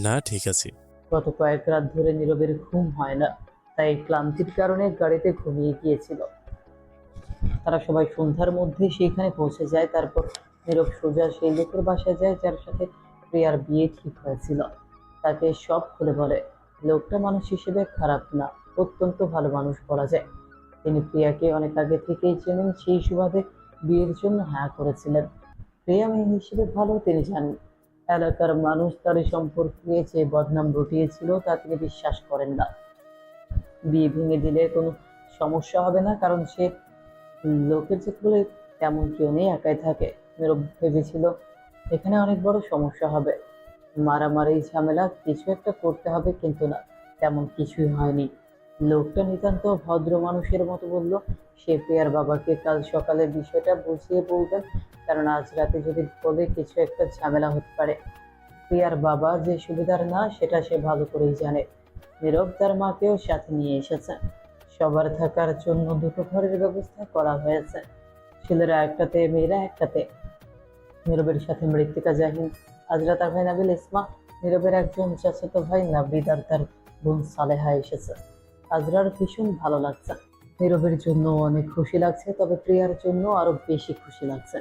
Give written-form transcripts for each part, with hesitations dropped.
না, ঠিক আছে। গত কয়েক রাত ধরে নীরবের ঘুম হয় না, তাই ক্লান্তির কারণে গাড়িতে ঘুমিয়ে গিয়েছিল। তারা সবাই সন্ধ্যার মধ্যে সেখানে পৌঁছে যায়। তারপর নীরব সোজা সেই লোকের বাসায় যায় যার সাথে প্রিয়ার বিয়ে ঠিক হয়েছিল। তাকে সব খুলে বলে। লোকটা মানুষ হিসেবে খারাপ না, অত্যন্ত ভালো মানুষ বলা যায়। তিনি প্রিয়াকে অনেক আগে থেকেই চেনেন, সেই সুবাদে বিয়ের জন্য হ্যাঁ করেছিলেন। প্রিয়া মেয়ে হিসেবে ভালো তিনি জানেন। এলাকার মানুষ তার এই সম্পর্কে যে বদনাম রটিয়েছিল তা তিনি বিশ্বাস করেন না। বিয়ে ভেঙে দিলে কোনো সমস্যা হবে না, কারণ সে লোকের যে বলে তেমন কেউ নেই, একাই থাকে। নীরব ভেবেছিল এখানে অনেক বড় সমস্যা হবে, মারামারি ঝামেলা কিছু একটা করতে হবে, কিন্তু না, তেমন কিছুই হয়নি। লোকটা নিতান্ত ভদ্র মানুষের মতো বলল সে প্রিয়ার বাবাকে কাল সকালে বিষয়টা বুঝিয়ে বলবেন, কারণ আজ রাতে যদি বলে কিছু একটা ঝামেলা হতে পারে। প্রিয়ার বাবা যে সুবিধার না সেটা সে ভালো করেই জানে। নীরব তার মাকেও সাথে নিয়ে এসেছে। সবার থাকার জন্য দুটো ঘরের ব্যবস্থা করা হয়েছে, ছেলেরা একটাতে, মেয়েরা একটাতে। নীরবের সাথে মৃত্তিকা জাহিন, আজরা তার ভাই নাবিল ইসমা, নীরবের একজন চাচাতো ভাই নাবিদ আর তার বোন সালেহা এসেছে। আজরার ভীষণ ভালো লাগছে, নীরবের জন্য অনেক খুশি লাগছে, তবে প্রিয়ার জন্য আরো বেশি খুশি লাগছে।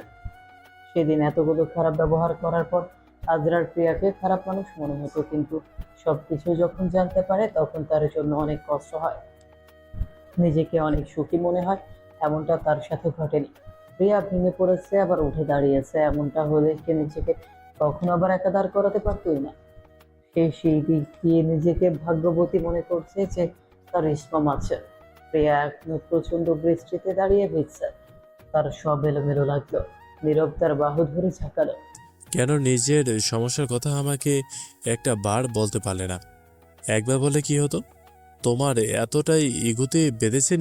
সেদিন এতগুলো খারাপ ব্যবহার করার পর আজরার প্রিয়াকে খারাপ মানুষ মনে হতো, কিন্তু সবকিছু যখন জানতে পারে তখন তার জন্য অনেক কষ্ট হয়, নিজেকে অনেক সুখী মনে হয়। এমনটা তার সাথে ঘটেনি। প্রিয়া ভেঙে পড়েছে আবার উঠে দাঁড়িয়েছে, এমনটা হলে সে নিজেকে কখনো আবার একা দাঁড় করাতে পারতই না। সে সেই দিক দিয়ে নিজেকে ভাগ্যবতী মনে করছে যে তার ইসমাম আছে। প্রিয়া এখনো প্রচন্ড বৃষ্টিতে দাঁড়িয়ে ভিজছে, তার সব এলোমেলো লাগলো। নীরব তার বাহু ধরে ঝাঁকালো। কেন নিজের সমস্যার কথা আমাকে একটা বার বলতে পারলে না? একবার বলে কি হতো? তোমার এতটাই ইগোতে বেঁধেছে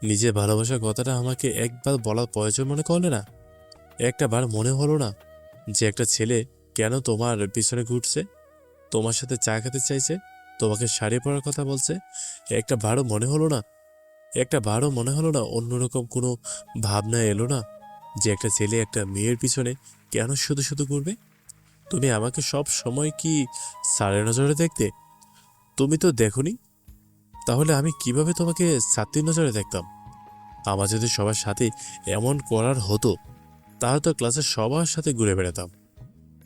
নিজের ভালোবাসার কথাটা আমাকে একবার বলার প্রয়োজন মনে করলে না? একটা বার মনে হলো না যে একটা ছেলে কেন তোমার পিছনে ঘুরছে, তোমার সাথে চা খেতে চাইছে, তোমাকে শাড়ি পরার কথা বলছে? একটা বারও মনে হলো না? একটা বারও মনে হলো না অন্যরকম কোনো ভাবনা এলো না যে একটা ছেলে একটা মেয়ের পিছনে কেন শুধু শুধু ঘুরবে? তুমি আমাকে সব সময় কি সাড়ে নজরে দেখতে? তুমি তো দেখোনি, তাহলে আমি কিভাবে তোমাকে ছাত্রীর নজরে দেখতাম? আমার যদি সবার সাথে এমন করার হতো তাহলে তো ক্লাসের সবার সাথে ঘুরে বেড়াতাম।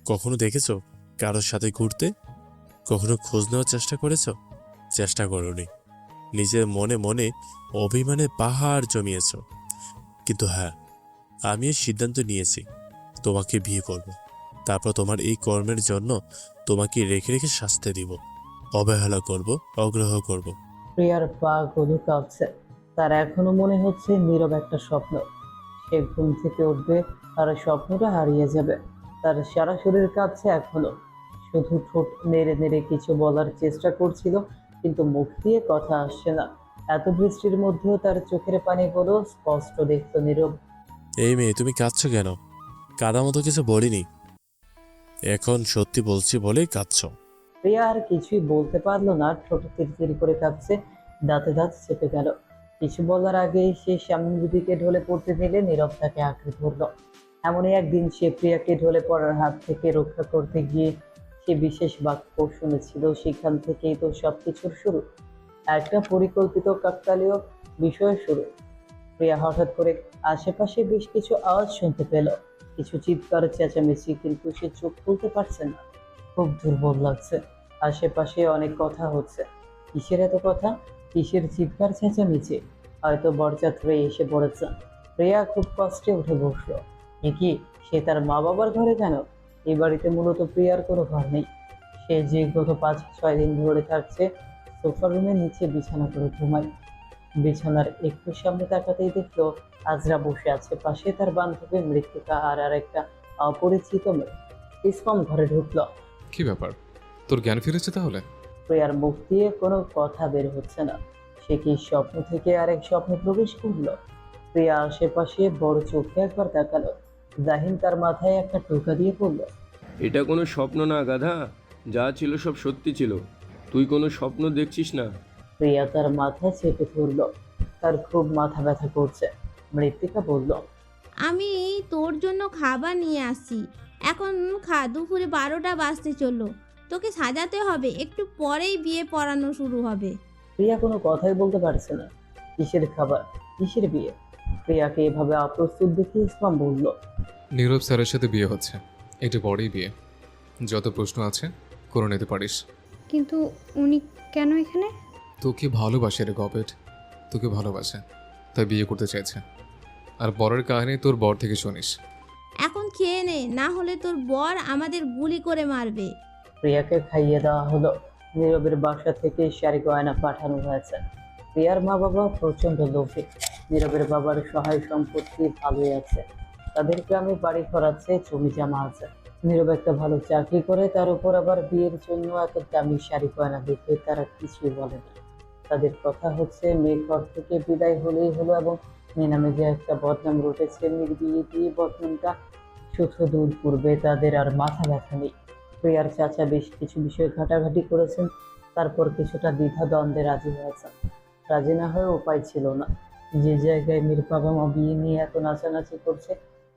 কখনো দেখেছো কারোর সাথে ঘুরতে? কখনো খোঁজ নেওয়ার চেষ্টা করেছো? চেষ্টা করোনি। নিজের মনে মনে অভিমানে পাহাড় জমিয়েছো। কিন্তু হ্যাঁ, আমি এই সিদ্ধান্ত নিয়েছি, তোমাকে বিয়ে করব। তারপর তোমার এই কর্মের জন্য তোমাকে রেখে রেখে শাস্তি দিব, অবহেলা করব, অগ্রাহ্য করব। প্রিয়ার পা গুলো কাঁপছে, তার এখনো মনে হচ্ছে নীরব একটা স্বপ্ন। সে ঘুম থেকে উঠবে আর স্বপ্নটা হারিয়ে যাবে। তার সারা শরীর কাঁপছে এখনো, শুধু ঠোঁট নেড়ে নেড়ে কিছু বলার চেষ্টা করছিল, কিন্তু মুখ দিয়ে কথা আসছে না। এত বৃষ্টির মধ্যেও তার চোখের পানিগুলো স্পষ্ট দেখতো নীরব। এই মেয়ে, তুমি কাঁদছো কেন? কাদার মতো কিছু বলিনি, এখন সত্যি বলছি বলেই কাঁদছো। প্রিয়া আর কিছুই বলতে পারলো না, ঠোঁট তিরতির করে কাঁপছে, দাঁতে দাঁত চেপে গেল। কিছু বলার আগেই সে সামনের দিকে ঢলে পড়তে দিলে নীরব তাকে আঁকড়ে ধরলো। এমনই একদিন সে প্রিয়াকে ঢলে পড়ার হাত থেকে রক্ষা করতে গিয়ে সে বিশেষ বাক্য শুনেছিল, সেখান থেকেই তো সবকিছুর শুরু, একটা পরিকল্পিত কাকতালীয় বিষয়ের শুরু। প্রিয়া হঠাৎ করে আশেপাশে বেশ কিছু আওয়াজ শুনতে পেল, কিছু চিৎকার চেঁচামেচি, কিন্তু সে চোখ খুলতে পারছে না। খুব দুর্বল লাগছে, আশেপাশে অনেক কথা হচ্ছে। কিসের এত কথা, কিসের চিৎকার চেঁচামেচি? হয়তো বরযাত্রী এসে পড়েছে। প্রিয়া খুব কষ্টে উঠে বসলো। এ কি, সে তার মা বাবার ঘরে কেন? এই বাড়িতে মূলত প্রিয়ার কোনো ঘর নেই। সে যে গত 5-6 দিন ধরে থাকছে সোফা রুমের নিচে বিছানা করে ঘুমায়। বিছানার একটু সামনে তাকাতেই দেখলো আজরা বসে আছে, পাশে তার বান্ধবী মৃত্তিকা আর আরেকটা অপরিচিত মেয়ে। ইসমাম ঘরে ঢুকলো। কি ব্যাপার, তোর জ্ঞান ফিরেছে তাহলে? প্রিয়ার মুখ দিয়ে কোনো কথা বের হচ্ছে না। সে কি স্বপ্ন থেকে আরেক স্বপ্নে প্রবেশ করলো? প্রিয়া আশেপাশে বড় চোখে একবার তাকালো। জাহিন তার মাথায় একটা টোকা দিয়ে পড়ল। এটা কোনো স্বপ্ন না গাধা, যা ছিল সব সত্যি ছিল। তুই কোনো স্বপ্ন দেখছিস না। প্রিয়া তার মাথা চেপে ধরল, তার খুব মাথা ব্যথা করছে। মৃত্তিকা বলল, আমি তোর জন্য খাবার নিয়ে আসছি। এখন দুপুরে 12টা বাজতে চললো। তোকে সাজাতে হবে, একটু পরেই বিয়ে পড়ানো শুরু হবে। প্রিয়া কোনো কথাই বলতে পারছে না। কিসের খাবার, কিসের বিয়ে? প্রিয়াকে এভাবে অপ্রস্তুত দেখে ইসমাম বলল, নীরব স্যারের সাথে বিয়ে হচ্ছে, একটু পরেই বিয়ে। যত প্রশ্ন আছে করে নিতে পারিস। কিন্তু উনি কেন এখানে? তোকে ভালোবাসে রে গবেট, তোকে ভালোবাসে, তাই বিয়ে করতে চাইছে। আর বরের কাহিনী তোর বর থেকে শুনিস। এখন খেয়ে নে, না হলে তোর বর আমাদের গুলি করে মারবে। প্রিয়াকে খাইয়ে দেওয়া হলো। নীরবের বাসা থেকে শাড়ি গয়না পাঠানো হয়েছে। প্রিয়ার মা বাবা প্রচন্ড লোভী। নীরবের বাবার সহায় সম্পত্তি ভালোই আছে, তাদের গ্রামে বাড়ি ঘর আছে, জমি জমা আছে। নীরব একটা ভালো চাকরি করে, তার উপর আবার বিয়ের জন্য এত দামি শাড়ি গয়না দেখে তারা কিছুই বলে না। তাদের কথা হচ্ছে মেয়ে ঘর থেকে বিদায় হলেই হলো, এবং মেয়ে নামে যে একটা বদনাম রটেছে, মেয়ের বিয়ে দিয়ে বদনামটা শুধু দূর করবে, তাদের আর মাথা ব্যথা নেই। প্রিয়ার চাচা বেশ কিছু বিষয় ঘাটাঘাটি করেছেন, তারপর কিছুটা দ্বিধা দ্বন্দ্বে রাজি হয়েছেন। রাজি না হয়ে উপায় ছিল না। যে জায়গায় মেয়ের বাবা মা বিয়ে নিয়ে এত নাচানাচি করছে,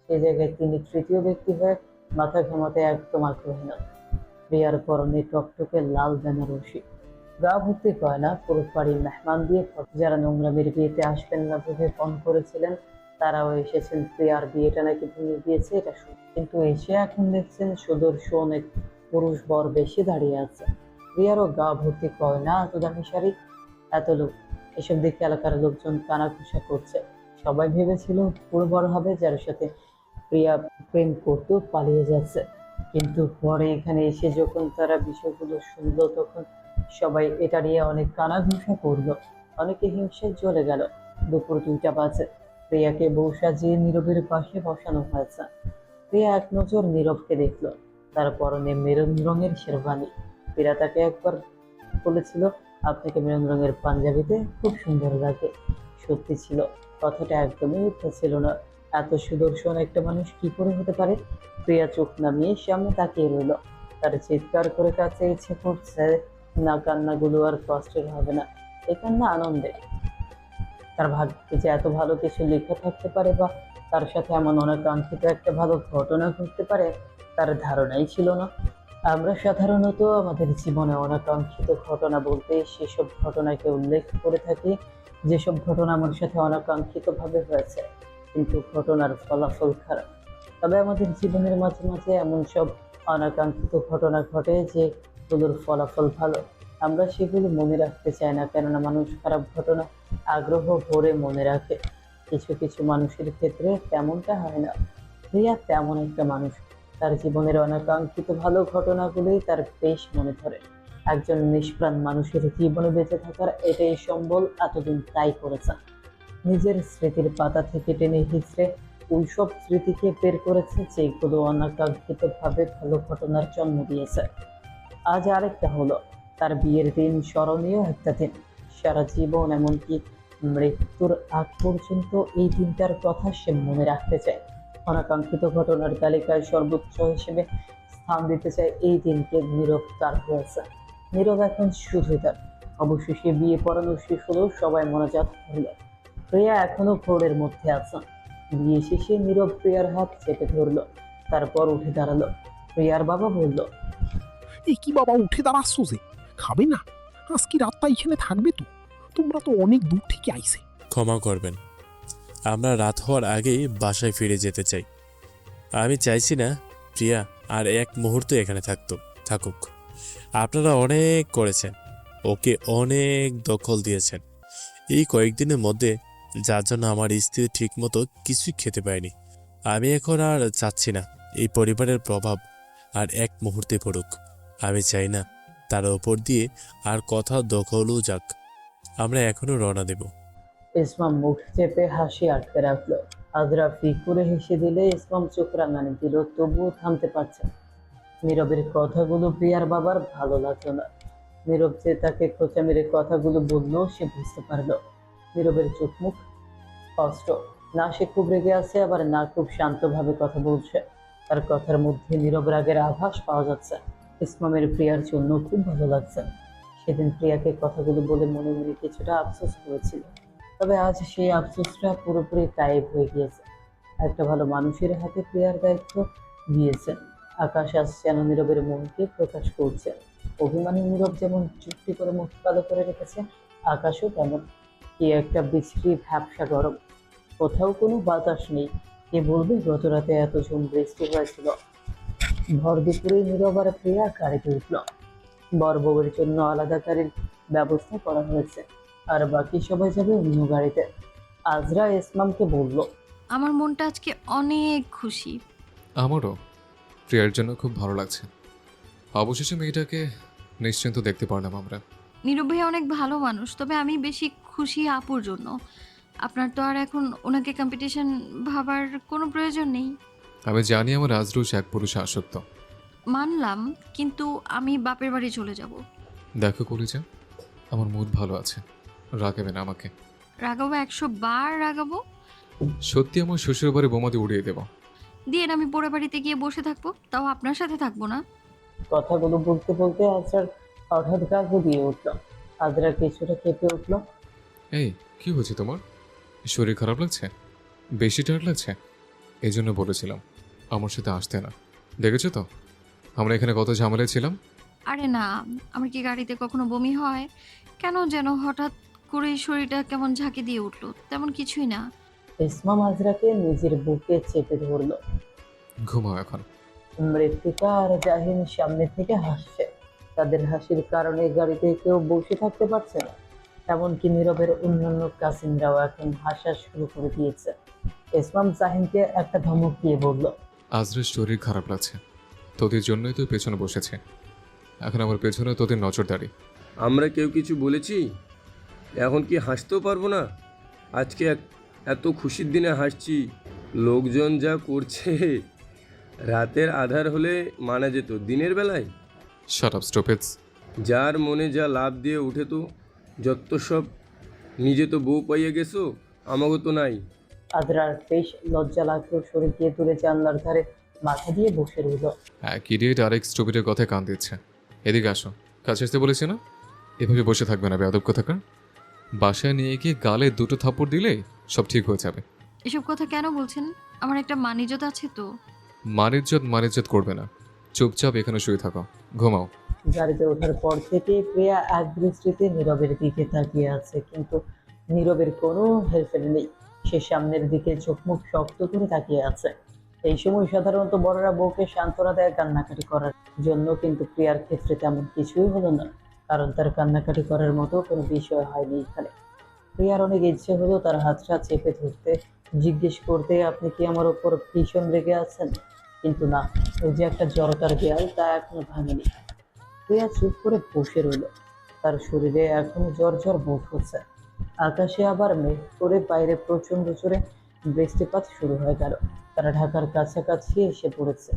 সেই জায়গায় তিনি তৃতীয় ব্যক্তি হয়ে মাথা ঘামাতে একদম আগ্রহী নন। প্রিয়ার পরনে টকটকে লাল বেনারসি, গা ভর্তি গয়না, পুরো বাড়ি মেহমান দিয়ে ভর্তি। যারা নোংরামের বিয়েতে আসবেন না ভেবে ফোন করেছিলেন, তারাও এসেছেন। প্রিয়ার বিয়েটা নাকি ভেঙে গিয়েছে এটা শুনে, কিন্তু এসে এখন দেখছেন সুদর্শন এক পুরুষ বর বেশি দাঁড়িয়ে আছে। প্রিয়ারও গা ভর্তি গয়না, এত দামি শাড়ি, এত লোক। এসব দেখে এলাকার লোকজন কানাঘুষা করছে। সবাই ভেবেছিল পুরো বড় হবে, যার সাথে প্রিয়া প্রেম করতে পালিয়ে যাচ্ছে। কিন্তু পরে এখানে এসে যখন তারা বিষয়গুলো শুনলো, তখন সবাই এটা নিয়ে অনেক কানাঘুষা করলো, অনেকে হিংসায় জ্বলে গেল। দুপুর 2টা বাজে। প্রিয়াকে বউ সাজিয়ে নীরবের পাশে বসানো হয়েছে। প্রিয়া এক নজর নীরবকে দেখলো, তার পরনে মেরুন রঙের শেরওয়ানি। প্রিয়া তাকে একবার বলেছিল, আপনাকে মেরুন রঙের পাঞ্জাবিতে খুব সুন্দর লাগে। সত্যি ছিল, কথাটা একদমই মিথ্যা ছিল না। এত সুদর্শন একটা মানুষ কি করে হতে পারে? প্রিয়া চোখ নামিয়ে সামনে তাকিয়ে রইল। তার চিৎকার করে কাছে ইচ্ছে করছে, না কান্নাগুলো আর কষ্টের হবে না, এ কান্না আনন্দে। তার ভাগ্যে যে এত ভালো কিছু লেখা থাকতে পারে, বা তার সাথে এমন অনাকাঙ্ক্ষিত একটা ভালো ঘটনা ঘটতে পারে, তার ধারণাই ছিল না। আমরা সাধারণত আমাদের জীবনে অনাকাঙ্ক্ষিত ঘটনা বলতে সেসব ঘটনাকে উল্লেখ করে থাকি যেসব ঘটনা আমার সাথে অনাকাঙ্ক্ষিত ভাবে হয়েছে, কিন্তু ঘটনার ফলাফল খারাপ। তবে আমাদের জীবনের মাঝে মাঝে এমন সব অনাকাঙ্ক্ষিত ঘটনা ঘটে যেগুলোর ফলাফল ভালো। আমরা সেগুলো মনে রাখতে চাই না, কেননা মানুষ খারাপ ঘটনা আগ্রহ ভরে মনে রাখে। কিছু কিছু মানুষের ক্ষেত্রে তেমনটা হয় না। রিয়া তেমন একটা মানুষ, তার জীবনের অনাকাঙ্ক্ষিত ভালো ঘটনাগুলোই তার বেশ মনে ধরে। একজন নিষ্প্রাণ মানুষের জীবনে বেঁচে থাকার এটাই সম্বল, এতদিন তাই করেছে। নিজের স্মৃতির পাতা থেকে টেনে হিচড়ে ওইসব স্মৃতিকে বের করেছে যেগুলো অনাকাঙ্ক্ষিত ভাবে ভালো ঘটনার জন্ম দিয়েছে। আজ আরেকটা হলো, তার বিয়ের দিন স্মরণীয় একটা দিন। সারা জীবন, এমনকি মৃত্যুর আগ পর্যন্ত এই দিনটার কথা সে মনে রাখতে চায়। অনাকাঙ্ক্ষিত ঘটনার তালিকায় সর্বোচ্চ হিসেবে স্থান দিতে চায় এই দিনকে। নীরব তার হয়েছে, নীরব এখন শুধুই তার। অবশেষে বিয়ে পড়ানো শেষ হলেও সবাই মনোজাত হলো। প্রিয়া এখনো ঘোরের মধ্যে আছে। বিয়ে শেষে নীরব প্রিয়ার হাত চেপে ধরলো, তারপর উঠে দাঁড়ালো। প্রিয়ার বাবা বলল, এই কি বাবা, উঠে দাঁড়াচ্ছ যে? খাবে না? আজকে রাতটা এখানে থাকবে তো? তোমরা তো অনেক দূর থেকে আইছে। ক্ষমা করবেন, আমরা রাত হওয়ার আগেই বাসায় ফিরে যেতে চাই। আমি চাইছি না প্রিয়া আর এক মুহূর্ত এখানে থাকুক। আপনারা অনেক করেছেন, ওকে অনেক দখল দিয়েছেন এই কয়েকদিনের মধ্যে, যার জন্য আমার স্ত্রী ঠিকমতো কিছুই খেতে পায়নি। আমি এখন আর চাচ্ছি না এই পরিবারের প্রভাব আর এক মুহূর্তে পড়ুক। আমি চাই না তার ওপর দিয়ে আর কথা দখলও যাক। আমরা এখনো রওনা দেব। ইসমাম মুখ চেপে হাসি আটকে রাখলো। আদ্রা ফি করে হেসে দিলে ইসমাম চোখ রাঙানি দিল, তবুও থামতে পারছে না। নীরবের কথাগুলো প্রিয়ার বাবার ভালো লাগলো না। নীরব যে তাকে খোঁচা মেরে কথাগুলো বললো সে বুঝতে পারলো। নীরবের চোখ মুখ স্পষ্ট, না সে খুব রেগে আছে, আবার না খুব শান্তভাবে কথা বলছে। তার কথার মধ্যে নীরব রাগের আভাস পাওয়া যাচ্ছে। ইসমামের প্রিয়ার জন্য খুব ভালো লাগছে। সেদিন প্রিয়াকে কথাগুলো বলে মনে মনে কিছুটা আফসোস করেছিল, তবে আজ সেই আফসোসটা পুরোপুরি গায়েব হয়ে গিয়েছে। একটা ভালো মানুষের হাতে প্রিয়ার দায়িত্ব দিয়েছেন, আকাশ আজ যেন নীরবের মনকে প্রকাশ করছে। অভিমানী নীরব যেমন চুপটি করে মুখ কালো করে রেখেছে, আকাশও তেমন। কি একটা বিশ্রী ভ্যাপসা গরম, কোথাও কোনো বাতাস নেই। কে বলবে গত রাতে এত ঝুম বৃষ্টি হয়েছিল। ভর দুপুরে নীরব আর প্রিয়া গাড়িতে উঠল। বর বউয়ের জন্য আলাদা গাড়ির ব্যবস্থা করা হয়েছে, আর বাকি সবাই যাবে অন্য গাড়িতে। আজরা ইসমামকে বলল, আমার মনটা আজকে অনেক খুশি। আমারও প্রিয়ার জন্য খুব ভালো লাগছে। অবশেষে মেয়েটাকে নিশ্চিন্ত দেখতে পারলাম আমরা। নীরব ভাই অনেক ভালো মানুষ, তবে আমি বেশি খুশি আপুর জন্য। আপনার তো আর এখন ওনাকে কম্পিটিশন ভাবার কোনো প্রয়োজন নেই। আমি জানি আমার আজরুষ এক পুরুষে আসক্ত। মানলাম, কিন্তু আমি বাপের বাড়ি চলে যাব। দেখো কলিজা, আমার মুড ভালো আছে, রাগাবে না আমাকে। রাগাবো 100 বার রাগাবো। সত্যি আমার শ্বশুর বাড়ি বোমাতে উড়িয়ে দেবো। দিয়ে আমি পোড়া বাড়িতে গিয়ে বসে থাকবো, তাও আপনার সাথে থাকবো না। কথাগুলো বলতে বলতে আজরার হঠাৎ গা দিয়ে উঠল। আজরা কিছুটা কেঁপে উঠল। এই কি হয়েছে তোমার? শরীর খারাপ লাগছে? বেশি টায়ার্ড লাগছে? এই জন্য বলেছিলাম আমার সাথে আসতে না। দেখেছো তো আমরা এখানে কত ঝামেলায় ছিলাম। আরে না, আমার কি গাড়িতে কখনো বমি হয়? কেন যেন হঠাৎ করে শরীরটা কেমন ঝাঁকি দিয়ে উঠলো, তেমন কিছুই না। ইসমাম আজরাকে নিজের বুকে চেপে ধরল। ঘুমাও এখন। মৃত্তিকা আর জাহিন সামনে থেকে হাসছে। তাদের হাসির কারণে গাড়িতে কেউ বসে থাকতে পারছে না। এমনকি নীরবের অন্যান্য কাসিনরাও এখন হাসা শুরু করে দিয়েছে। ইসমাম জাহিনকে একটা ধমক দিয়ে বলল, আজরের শরীর খারাপ লাগছে, তোদের জন্যই তো পেছনে বসেছে। এখন আমার পেছনে তোদের নজরদারি। আমরা কেউ কিছু বলেছি? এখন কি হাসতেও পারবো না? আজকে এত খুশির দিনে হাসছি, লোকজন যা করছে। রাতের আধার হলে মানা যেত, দিনের বেলায় শাট আপ স্টপেজ। যার মনে যা লাভ দিয়ে উঠে, তো যত সব নিজে তো বউ পাইয়া গেছো, আমাকে তো নাই। আজরার বেশ লজ্জা লাগলো, সরে গিয়ে দূরে জানলার ধারে মাথা দিয়ে বসে রইল। এক ইডিয়েট আরেক স্টুপিডের কথায় কান দিচ্ছে। এদিকে আসো, কাছে আসতে বলেছি না? এভাবে বসে থাকবে না বেয়াদব কোথাকার। বাসায় নিয়ে গিয়ে গালে 2টো থাপ্পড় দিলে সব ঠিক হয়ে যাবে। এসব কথা কেন বলছেন? আমার একটা মান ইজ্জত আছে তো। মানিজ্জত করবে না, চুপচাপ এখানে শুয়ে থাকো, ঘুমাও। গাড়িতে ওঠার পর থেকে প্রিয়া এক দৃষ্টিতে নীরবের দিকে তাকিয়ে আছে, কিন্তু নীরবের কোনো হেলফেল নেই। সে সামনের দিকে চোখ মুখ শক্ত করে তাকিয়ে আছে। এই সময় সাধারণত বড়রা বউকে সান্ত্বনা দেয় কান্নাকাটি করার জন্য, কিন্তু প্রিয়ার ক্ষেত্রে তেমন কিছুই হলো না, কারণ তার কান্নাকাটি করার মতো কোনো বিষয় হয়নি এখানে। প্রিয়ার অনেক ইচ্ছে হলো তার হাতটা চেপে ধরতে, জিজ্ঞেস করতে, আপনি কি আমার উপর ভীষণ রেগে আছেন? কিন্তু না, ওই যে একটা জড়তার দেয়াল, তা এখনো ভাঙেনি। প্রিয়া চুপ করে বসে রইল। তার শরীরে এখনো জ্বর জ্বর বোধ হচ্ছে। আকাশে আবার মেঘ করে, বাইরে প্রচন্ড জোরে বৃষ্টিপাত শুরু হয়ে গেল। তারা ঢাকার কাছাকাছি এসে পড়েছে।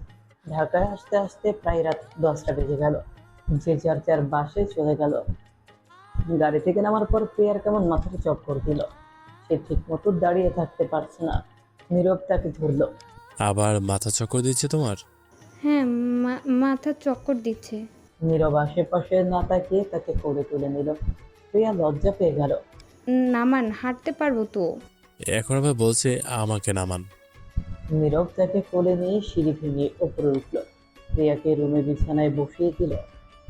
ঢাকায় আসতে আসতে প্রায় রাত 10টা বেজে গেল। যে যার যার বাসে চলে গেল। গাড়ি থেকে নামার পর প্রিয়ার কেমন মাথাটা চক্কর দিল। সে ঠিক মতো দাঁড়িয়ে থাকতে পারছে না। নীরব তাকে ধরল। আবার মাথা চক্কর দিচ্ছে তোমার? হ্যাঁ, মাথা চক্কর দিচ্ছে। নীরব আশেপাশে না তাকিয়ে তাকে কোলে তুলে নিল। প্রিয়া লজ্জা পেয়ে গেল। নামান, হাঁটতে পারবো তো। এখন আবার বলছে আমাকে নামান। নীরব তাকে কোলে নিয়ে সিঁড়ি ভেঙে উপরে উঠল। প্রিয়াকে রুমে বিছানায় বসিয়ে দিল।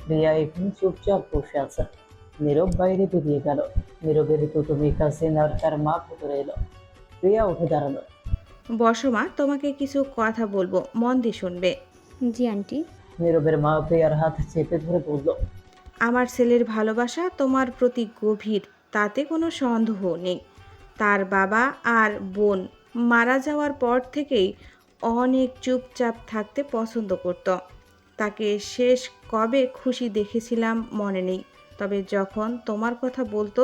প্রিয়া এখানে চুপচাপ বসে আছে। নীরব বাইরে বেরিয়ে গেল। নীরবের দুটো মেয়ে কাজিন আর তার মা ভেতরে এলো। প্রিয়া উঠে দাঁড়ালো। বসো মা, তোমাকে কিছু কথা বলবো, মন দিয়ে শুনবে। জি আন্টি। নীরবের মা প্রিয়ার হাত চেপে ধরে বলল, আমার ছেলের ভালোবাসা তোমার প্রতি গভীর, তাতে কোনো সন্দেহ নেই। তার বাবা আর বোন মারা যাওয়ার পর থেকেই অনেক চুপচাপ থাকতে পছন্দ করত। তাকে শেষ কবে খুশি দেখেছিলাম মনে নেই, তবে যখন তোমার কথা বলতো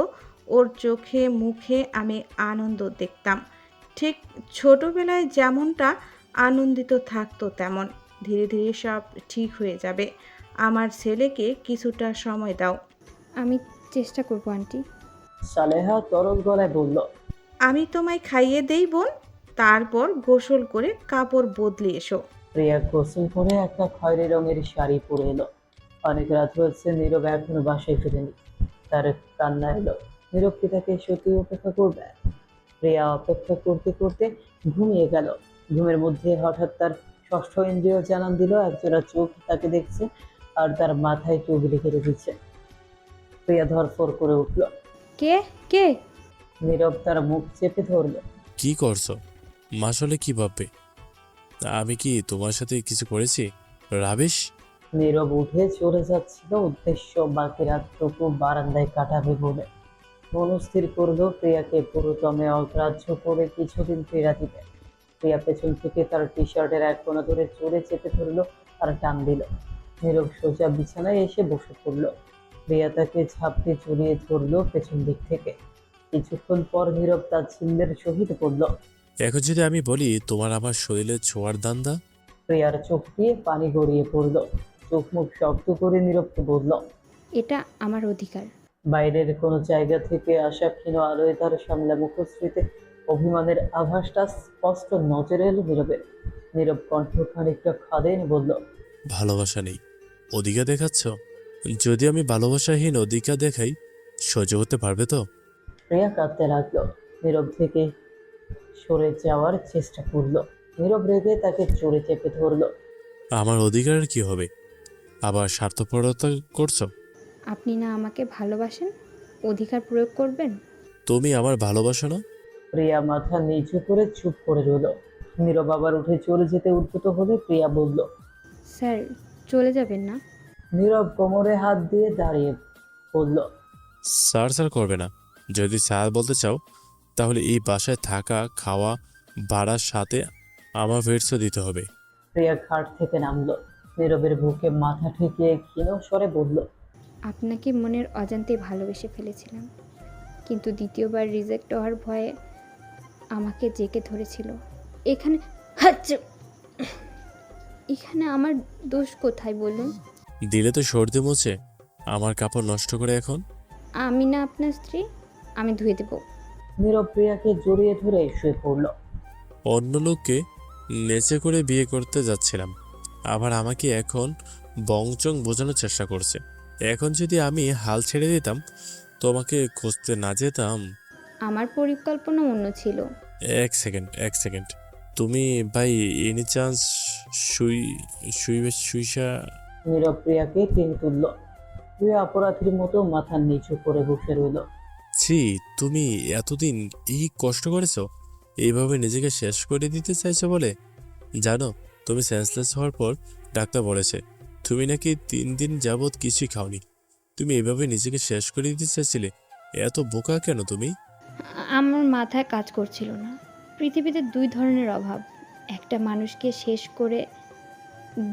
ওর চোখে মুখে আমি আনন্দ দেখতাম। ঠিক ছোটবেলায় যেমনটা আনন্দিত থাকতো তেমন। ধীরে ধীরে সব ঠিক হয়ে যাবে। আমার ছেলেকে কিছুটা সময় দাও। আমি চেষ্টা করবো আন্টি। সালেহা তরল গলায় বলল, আমি তোমায় খাইয়ে দেই বোন, তারপর গোসল করে কাপড় বদলে এসো। প্রিয়া গোসল করে একটা খয়েরি রঙের শাড়ি পরে এলো। অনেক রাত হয়েছে, নীরব এখনো বাসায় ফিরেনি। তার কান্না এলো। নীরব কি তাকে সত্যি অপেক্ষা করবে? প্রিয়া অপেক্ষা করতে করতে ঘুমিয়ে গেল। ঘুমের মধ্যে হঠাৎ তার ষষ্ঠ ইন্দ্রিয় জানান দিল, একজোড়া চোখ তাকে দেখছে আর তার মাথায় চুগলি কেটে দিচ্ছে। প্রিয়া ধরফর করে উঠল। কে কে? নীরব তার মুখ চেপে ধরল। কি করছো? আসলে কি ভাববে? আমি কি তোমার সাথে কিছু করেছি? রাবিশ। নীরব উঠে চলে যাচ্ছিল, উদ্দেশ্য বাকি রাতটুকু বারান্দায় কাটাবে বলে। মনস্থির করলো প্রিয়াকে পুরোদমে অগ্রাহ্য করে কিছুদিন পীড়া দিবে। প্রিয়া পেছন থেকে তার টি শার্টের এক কোণা ধরে চড়ে চেপে ধরলো আর টান দিল। নীরব সোজা বিছানায় এসে বসে পড়ল। প্রিয়া তাকে ঝাপটে জড়িয়ে ধরলো পেছন দিক থেকে। কিছুক্ষণ পর নীরব তার ছিন্দের সহিত বলল। এখন যদি আমি বলি তোমার আমার শরীরে ছোঁয়ার দান্দা? প্রিয়ার চোখ দিয়ে পানি গড়িয়ে পড়ল। চোখ মুখ শক্ত করে নীরবকে বলল। এটা আমার অধিকার। বাইরের কোনো জায়গা থেকে আসা ক্ষীণ আলোয় তার সামনে মুখশ্রীতে অভিমানের আভাসটা স্পষ্ট নজরে এলো নীরবের। নীরব কণ্ঠ খানিকটা খাদেন বলল। ভালোবাসা নেই, অধিকার দেখাচ্ছ? যদি আমি ভালোবাসাহীন অধিকার দেখাই, সহ্য করতে পারবে তো? প্রিয়া কাঁদতে লাগলো। নীরব থেকে সরে যাওয়ার চেষ্টা করলো। নীরব রেগে তাকে চড়ে চেপে ধরলো। আমার অধিকারের কি হবে? আবার স্বার্থপরতা করছো? আপনি না আমাকে ভালোবাসেন, অধিকার প্রয়োগ করবেন? তুমি আমার ভালোবাসো না? প্রিয়া মাথা নিচু করে চুপ করে রইল। নীরব আবার উঠে চলে যেতে উদ্যত হলে প্রিয়া বলল। স্যার, চলে যাবেন না? নীরব কোমরে হাত দিয়ে দাঁড়িয়ে বলল। স্যার স্যার করবে না। যদি স্যার বলতে চাও তাহলে এই বাসায় থাকা, খাওয়া, ভাড়ার সাথে আমার ভেটসও দিতে হবে। প্রিয়া খাট থেকে নামলো। নীরবের বুকে মাথা ঠেকিয়ে ক্ষীণ স্বরে বলল। আপনাকে মনের অজান্তেই ভালোবেসে ফেলেছিলাম, কিন্তু দ্বিতীয়বার রিজেক্ট হওয়ার ভয়ে আমাকে জেকে ধরেছিল। এখানে হাচ্চু! এখানে আমার দোষ কোথায় বলুন? দিলে তো সর্দি মুছে আমার কাপড় নষ্ট করে এখন। আমি না আপনার স্ত্রী, আমি ধুয়ে দেব। নীরব প্রিয়াকে জড়িয়ে ধরে শুয়ে পড়ল। অন্য লোককে নেচে করে বিয়ে করতে যাচ্ছিলাম, আবার আমাকে এখন বংচং বোঝানোর চেষ্টা করছে। এখন যদি আমি হাল ছেড়ে দিতাম, তোমাকে খুঁজতে না যেতাম। আমার পরিকল্পনা অন্য ছিল। এক সেকেন্ড, তুমি ভাই এনি চান্স সুইসা? নীরব প্রিয়াকে টেনে তুলল। প্রিয়া অপরাধীর মতো মাথা নিচু করে বসে রইল। ছি, তুমি এতদিন এই কষ্ট করেছো, এইভাবে নিজেকে শেষ করে দিতে চাইছো বলে? জানো, তুমি সেন্সলেস হওয়ার পর ডাক্তার বলেছে তুমি নাকি 3 দিন যাবৎ কিছুই খাওনি। তুমি এভাবে নিজেকে শেষ করে দিতে চাইছিলে? এত বোকা কেন তুমি? আমার মাথায় কাজ করছিল না। পৃথিবীতে দুই ধরনের অভাব, একটা মানুষকে শেষ করে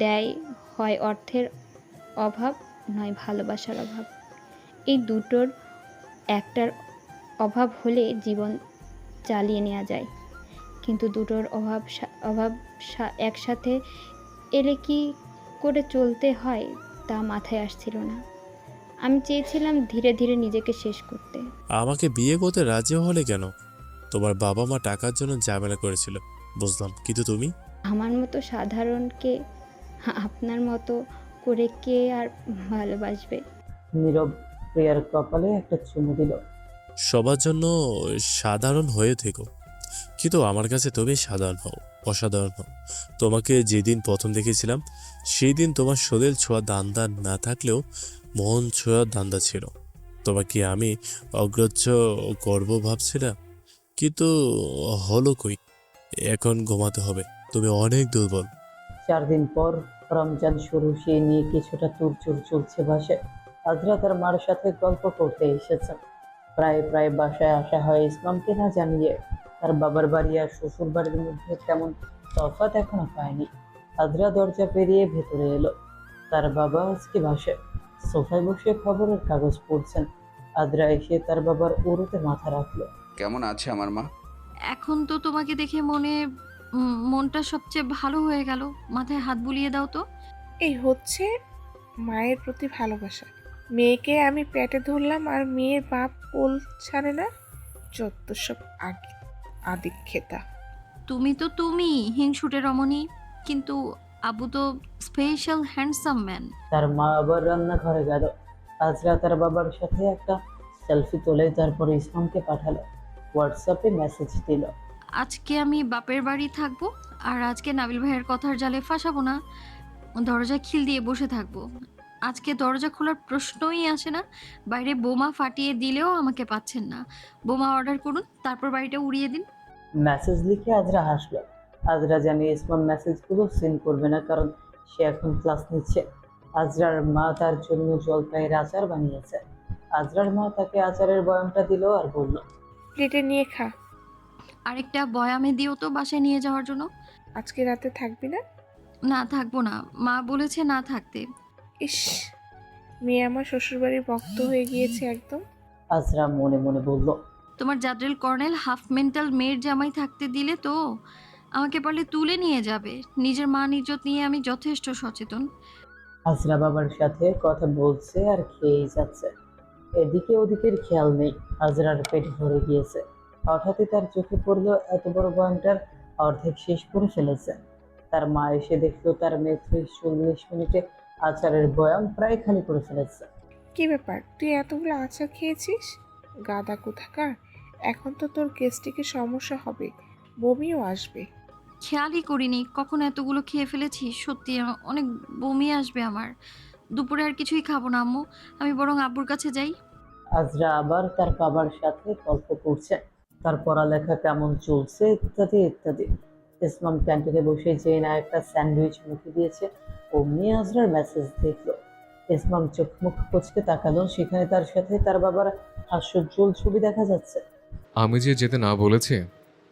দেয়, হয় অর্থের অভাব, নয় ভালোবাসার অভাব। এই দুটোর একটার অভাব হলে জীবন চালিয়ে নেওয়া যায়, কিন্তু দুটোর অভাব একসাথে এলে কি করে চলতে হয় তা মাথায় আসছিল না। আমি চেয়েছিলাম ধীরে ধীরে নিজেকে শেষ করতে। আমাকে বিয়ে করতে রাজি হলে কেন? তোমার বাবা মা টাকার জন্য ঝামেলা করেছিল, বুঝলাম, কিন্তু তুমি? আমার মতো সাধারণকে আপনার মতো করে কে আর ভালোবাসবে? নীরব প্রিয়ার কপালে একটা চুমু দিল। সবার জন্য সাধারণ হয়ে থেকো, কিন্তু আমার কাছে তুমি সাধারণ হও, অসাধারণ হও। তোমাকে যেদিন প্রথম দেখেছিলাম সেই দিন তোমার শরীর ছোঁয়া দান্দা না থাকলেও মন ছোঁয়া দান্দা ছিল। তোমাকে আমি অগ্রাহ্য করব ভাবছিলাম, কিন্তু হলো কই। এখন ঘুমাতে হবে, তুমি অনেক দুর্বল। 4 দিন পর রমজান শুরু, সেই নিয়ে কিছুটা তুরচুর চলছে বাসায়। আজরা তার মার সাথে গল্প করতে এসেছে। প্রায় বাসায় আসা হয় ইসলামকে না জানিয়ে। তার বাবার বাড়ি আর শ্বশুর বাড়ির মধ্যে তেমন তফাৎ এখনো পায়নি। আজরা দরজা পেরিয়ে ভেতরে এলো। তার বাবা আজকে বাসায় সোফায় বসে খবরের কাগজ পড়ছেন। আজরা এসে তার বাবার উরুতে মাথা রাখলো। কেমন আছে আমার মা? এখন তো তোমাকে দেখে মনটা সবচেয়ে ভালো হয়ে গেল। মাথায় হাত বুলিয়ে দাও তো। এই হচ্ছে মায়ের প্রতি ভালোবাসা। মেয়েকে আমি পেটে ধরলাম আর মেয়ের বাপ কোল ছাড়ে না। যত সব আদিক্ষেতা। তুমি হিংসুটে রমণী, কিন্তু আবু তো স্পেশাল হ্যান্ডসাম ম্যান। তার মা আবার রান্নাঘরে গেল। আজরা তার বাবার সাথে একটা সেলফি তোলে, তারপর ইসলামকে পাঠালো। হোয়াটসঅ্যাপে মেসেজ দিল। আজকে আমি বাপের বাড়ি থাকবো, আর আজকে নাবিল ভাইয়ের কথার জালে ফাঁসাবো না, দরজা খিল দিয়ে বসে থাকবো। আজকে দরজা খোলার প্রশ্নই আসে না। বাইরে বোমা ফাটিয়ে দিলেও আমাকে পাচ্ছেন না। বোমা অর্ডার করুন, তারপর বাড়িটা উড়িয়ে দিন। মেসেজ লিখে আজরা হাসলো। আজরা জানে ইসমাম মেসেজগুলো সেন্ড করবে না, কারণ সে এখন ক্লাস নিচ্ছে। আজরার মা তার জন্য জলপাইয়ের আচার বানিয়েছে। আজরার মা তাকে আচারের বয়ামটা দিল আর বলল, প্লেটে নিয়ে খা। আরেকটা বয়ামে দিও তো বাসায় নিয়ে যাওয়ার জন্য। আজকে রাতে থাকবি না? না, থাকবো না, মা বলেছে না থাকতে। ইস, মেয়ে আমার শ্বশুরবাড়ির ভক্ত হয়ে গিয়েছে একদম। আজরা মনে মনে বলল, তোমার জাদ্রেল কর্নেল হাফ মেন্টাল মেয়ের জামাই থাকতে দিলে তো আমাকে পারলে তুলে নিয়ে যাবে। নিজের মান ইজ্জত নিয়ে আমি যথেষ্ট সচেতন। আজরা বাবার সাথে কথা বলছে আর খেয়েই যাচ্ছে। এদিকে ওদিকের খেয়াল নেই। আজরার পেট ভরে গিয়েছে। হঠাৎই তার চোখে পড়লো এত বড় বয়ামটার অর্ধেক শেষ করে ফেলেছে। তার মা এসে দেখলো তার মেয়ে 30-40 মিনিটে আচারের বয়াম প্রায় খালি করে ফেলেছে। কি ব্যাপার, তুই এতগুলো আচার খেয়েছিস? গাদা কোথাকার, এখন তো তোর গেস্টিকে সমস্যা হবে, বমিও আসবে। খেয়ালই করিনি কখন এতগুলো খেয়ে ফেলেছি। সত্যি অনেক বমি আসবে আমার। দুপুরে আর কিছুই খাবো না আম্মু, আমি বরং আব্বুর কাছে যাই। আজরা আবার তার বাবার সাথে গল্প করছে, তার পড়ালেখা কেমন চলছে ইত্যাদি ইত্যাদি। ইসমাম ক্যান্টিনে বসে যে না একটা স্যান্ডউইচ মুখে দিয়েছে, অমনি আজরার মেসেজ দেখলো। ইসমাম চোখ মুখ কুঁচকে তাকালো, সেখানে তার সাথে তার বাবার হাস্যোজ্জ্বল ছবি দেখা যাচ্ছে। আমি যে যেতে না বলেছি,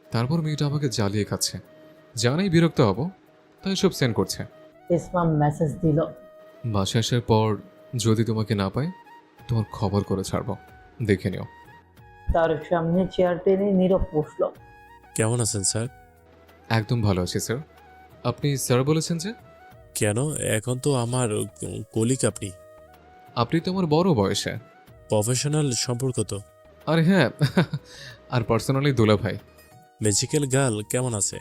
তারপর মেয়েটা আমাকে জ্বালিয়ে খাচ্ছে। জানাই বিরক্ত হব, তাই সব সেন্ড করছে। ইসমাম মেসেজ দিল, বাসায় আসার পর যদি তোমাকে না পাই, তোমার খবর করে ছাড়বো, দেখে নিও। তার সামনে চেয়ার টেনে নীরব বসলো। কেমন আছেন স্যার? একদম ভালো আছি স্যার। আপনি স্যার বলেছেন যে? কেন, এখন তো আমার কলিগ আপনি। আপনি তো আমার বড় বয়সে। প্রফেশনাল সম্পর্ক তো। আরে হ্যাঁ, আর পার্সোনালি দোলা ভাই। ম্যাজিক্যাল গার্ল কেমন আছে?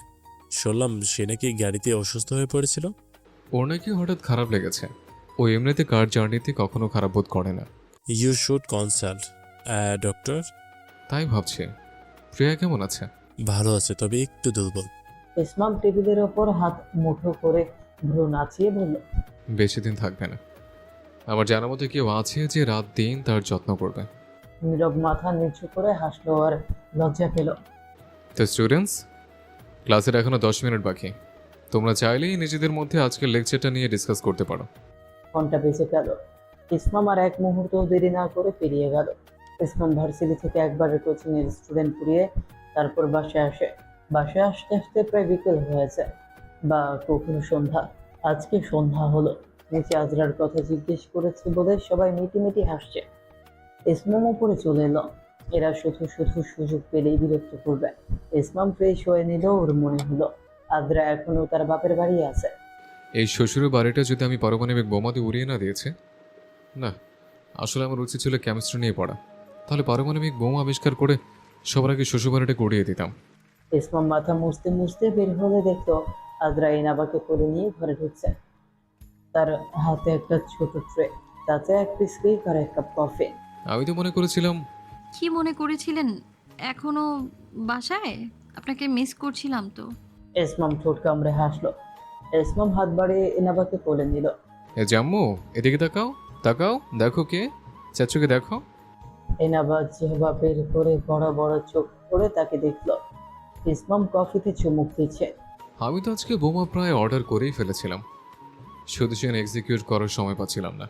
শুনলাম সে নাকি গাড়িতে অসুস্থ হয়ে পড়েছিল। ওর নাকি হঠাৎ খারাপ লেগেছে। ও এমনিতে কার জার্নিতে কখনো খারাপ বোধ করে না। You should consult doctor. তাই ভাবছি। প্রিয়া কেমন আছে? ভালো আছে, তবে একটু দুর্বল। ইসমাম টেবিলের ওপর হাত মুঠো করে ভ্রু নাচিয়ে বলল, বেশি দিন থাকবে না। আমার জানার মতো কেউ আছে যে রাত দিন তার যত্ন করবে। নীরব মাথা নিচু করে হাসলো আর লজ্জা পেল। তো স্টুডেন্টস, ক্লাসের এখনো 10 মিনিট বাকি। তোমরা চাইলেই নিজেদের মধ্যে আজকের লেকচারটা নিয়ে ডিসকাস করতে পারো। ঘন্টা বেঁচে গেল। ইসমাম আর এক মুহূর্ত দেরি না করে পেরিয়ে গেল। ইসমাম ভার্সিটি থেকে একবারে কোচিং এর স্টুডেন্ট পুড়িয়ে তারপর বাসায় আসে। বাসায় আসতে আসতে প্রায় বিকেল হয়েছে, বা কখনো সন্ধ্যা। আজকে সন্ধ্যা হলো। নিচে আজরার কথা জিজ্ঞেস করেছে বলে সবাই মিটিমিটি হাসছে। ইসমাম উপরে চলে এলো। এরা শুধু শুধু সুযোগ পেলেই বিরক্ত করবে। ইসমাম ফ্রেশ হয়ে নিল। ওর মনে হলো আজরা এখনো তার বাপের বাড়ি আছে। এই শ্বশুরের বাড়িটা যদি আমি পারমাণবিক বোমা দিয়ে উড়িয়ে না দিয়েছে, না, আসলে আমার উচিত ছিল কেমিস্ট্রি নিয়ে পড়া। তাহলে পারমাণবিক বোমা আবিষ্কার করে সবার আগে শ্বশুর বাড়িটাকে উড়িয়ে দিতাম। ইসমাম মাথা মুছতে মুছতে বের হলে দেখলো আজরা ইনাবাকে কোলে নিয়ে ঘরে ঢুকছে। তার হাতে একটা ছোট ট্রে, তাতে এক পিস কেক আর এক কাপ কফি। আমি তো মনে করেছিলাম। কি মনে করেছিলেন? এখনো বাসায়? আপনাকে মিস করছিলাম তো। ইসমাম ঠোঁট কামড়ে হাসলো। ইসমাম হাত বাড়িয়ে ইনাবাকে কোলে নিল। এ জাম্মু, এদিকে তাকাও, তাকাও, দেখো কে, চাচুকে দেখো। ইনাবা জিহ্বা বের করে বড় বড় চোখ করে তাকে দেখলো। ইসমাম কফিতে চুমুক দিচ্ছে। আমি তো আজকে বোমা প্রায় অর্ডার করেই ফেলেছিলাম, শুধু সেখানে এক্সিকিউট করার সময় পাচ্ছিলাম না।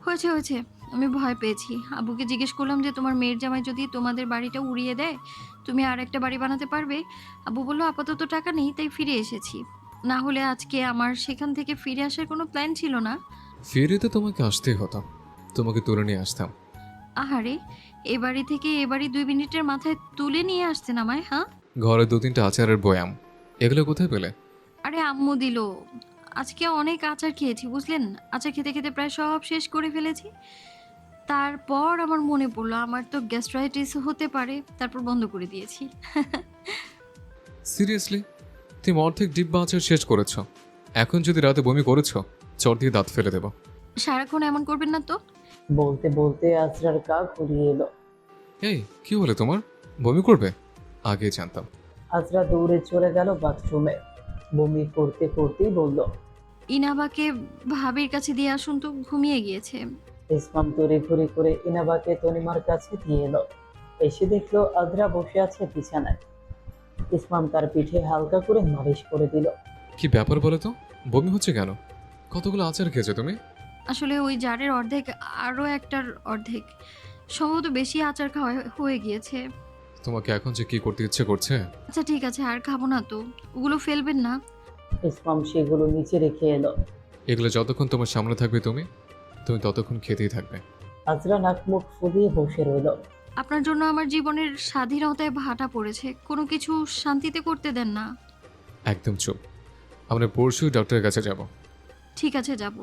হয়েছে হয়েছে, আমি ভয় পেয়েছি। আব্বুকে জিজ্ঞেস করলাম যে তোমার মেয়ের জামাই যদি তোমাদের বাড়িটা উড়িয়ে দেয়, তুমি আর একটা বাড়ি বানাতে পারবে? আব্বু বললো আপাতত টাকা নেই, তাই ফিরে এসেছি। না হলে আজকে আমার সেখান থেকে ফিরে আসার কোনো প্ল্যান ছিল না। ফিরে তো তোমাকে আসতেই হতো, তোমাকে তুলে নিয়ে আসতাম। আহারে, এ বাড়ি থেকে এ বাড়ি 2 মিনিটের মাথায় তুলে নিয়ে আসতেন আমায়? হ্যাঁ, ঘরে 2-3টা আচারের বয়াম, এগুলো কোথায় পেলে? আরে আম্মু দিল। আজকে অনেক আচার খেয়েছি বুঝলেন। আচার খেতে খেতে প্রায় সব শেষ করে ফেলেছি। তারপর আমার মনে পড়লো আমার তো গ্যাস্ট্রাইটিস হতে পারে, তারপর বন্ধ করে দিয়েছি। সিরিয়াসলি? তুমি অর্ধেক ডিব্বা আচার শেষ করেছ, এখন যদি রাতে বমি করেছ, চট দিয়ে দাঁত ফেলে দেবো। সারাক্ষণ এমন করবেন না তো। বলতে বলতে আজরার গা ঘুরিয়ে এলো। এই কি বলে তোমার, বমি করবে? আগে জানতাম। আজরা দৌড়ে চলে গেল বাথরুমে। বমি করতে করতেই বলল, ইনাবাকে ভাবির কাছে দিয়ে আসুন তো, ঘুমিয়ে গিয়েছে। ইসমাম তড়িঘড়ি করে ইনাবাকে তনিমার কাছে দিয়ে এলো। এসে দেখলো আজরা বসে আছে বিছানায়। ইসমাম তার পিঠে হালকা করে মালিশ করে দিল। কি ব্যাপার বলো তো, বমি হচ্ছে কেন? কতগুলো আচার খেয়েছো তুমি? আসলে ওই জারের অর্ধেক, আরও একটার অর্ধেক, সম্ভবত বেশি আচার খাওয়া হয়ে গিয়েছে। তোমাকে এখন যে কি করতে ইচ্ছে করছে? আচ্ছা ঠিক আছে, আর খাবো না তো, ওগুলো ফেলবেন না। ইসমাম সেগুলো নিচে রেখে এলো। এগুলো যতক্ষণ তোমার সামনে থাকবে তুমি ততক্ষণ খেতেই থাকবে। আজরা নাক মুখ ফুলিয়ে বসে রইল। আপনার জন্য আমার জীবনের স্বাধীনতায় ভাটা পড়েছে, কোনো কিছু শান্তিতে করতে দেন না। একদম চুপ। আমরা পরশুই ডক্টরের কাছে যাব। ঠিক আছে, যাব।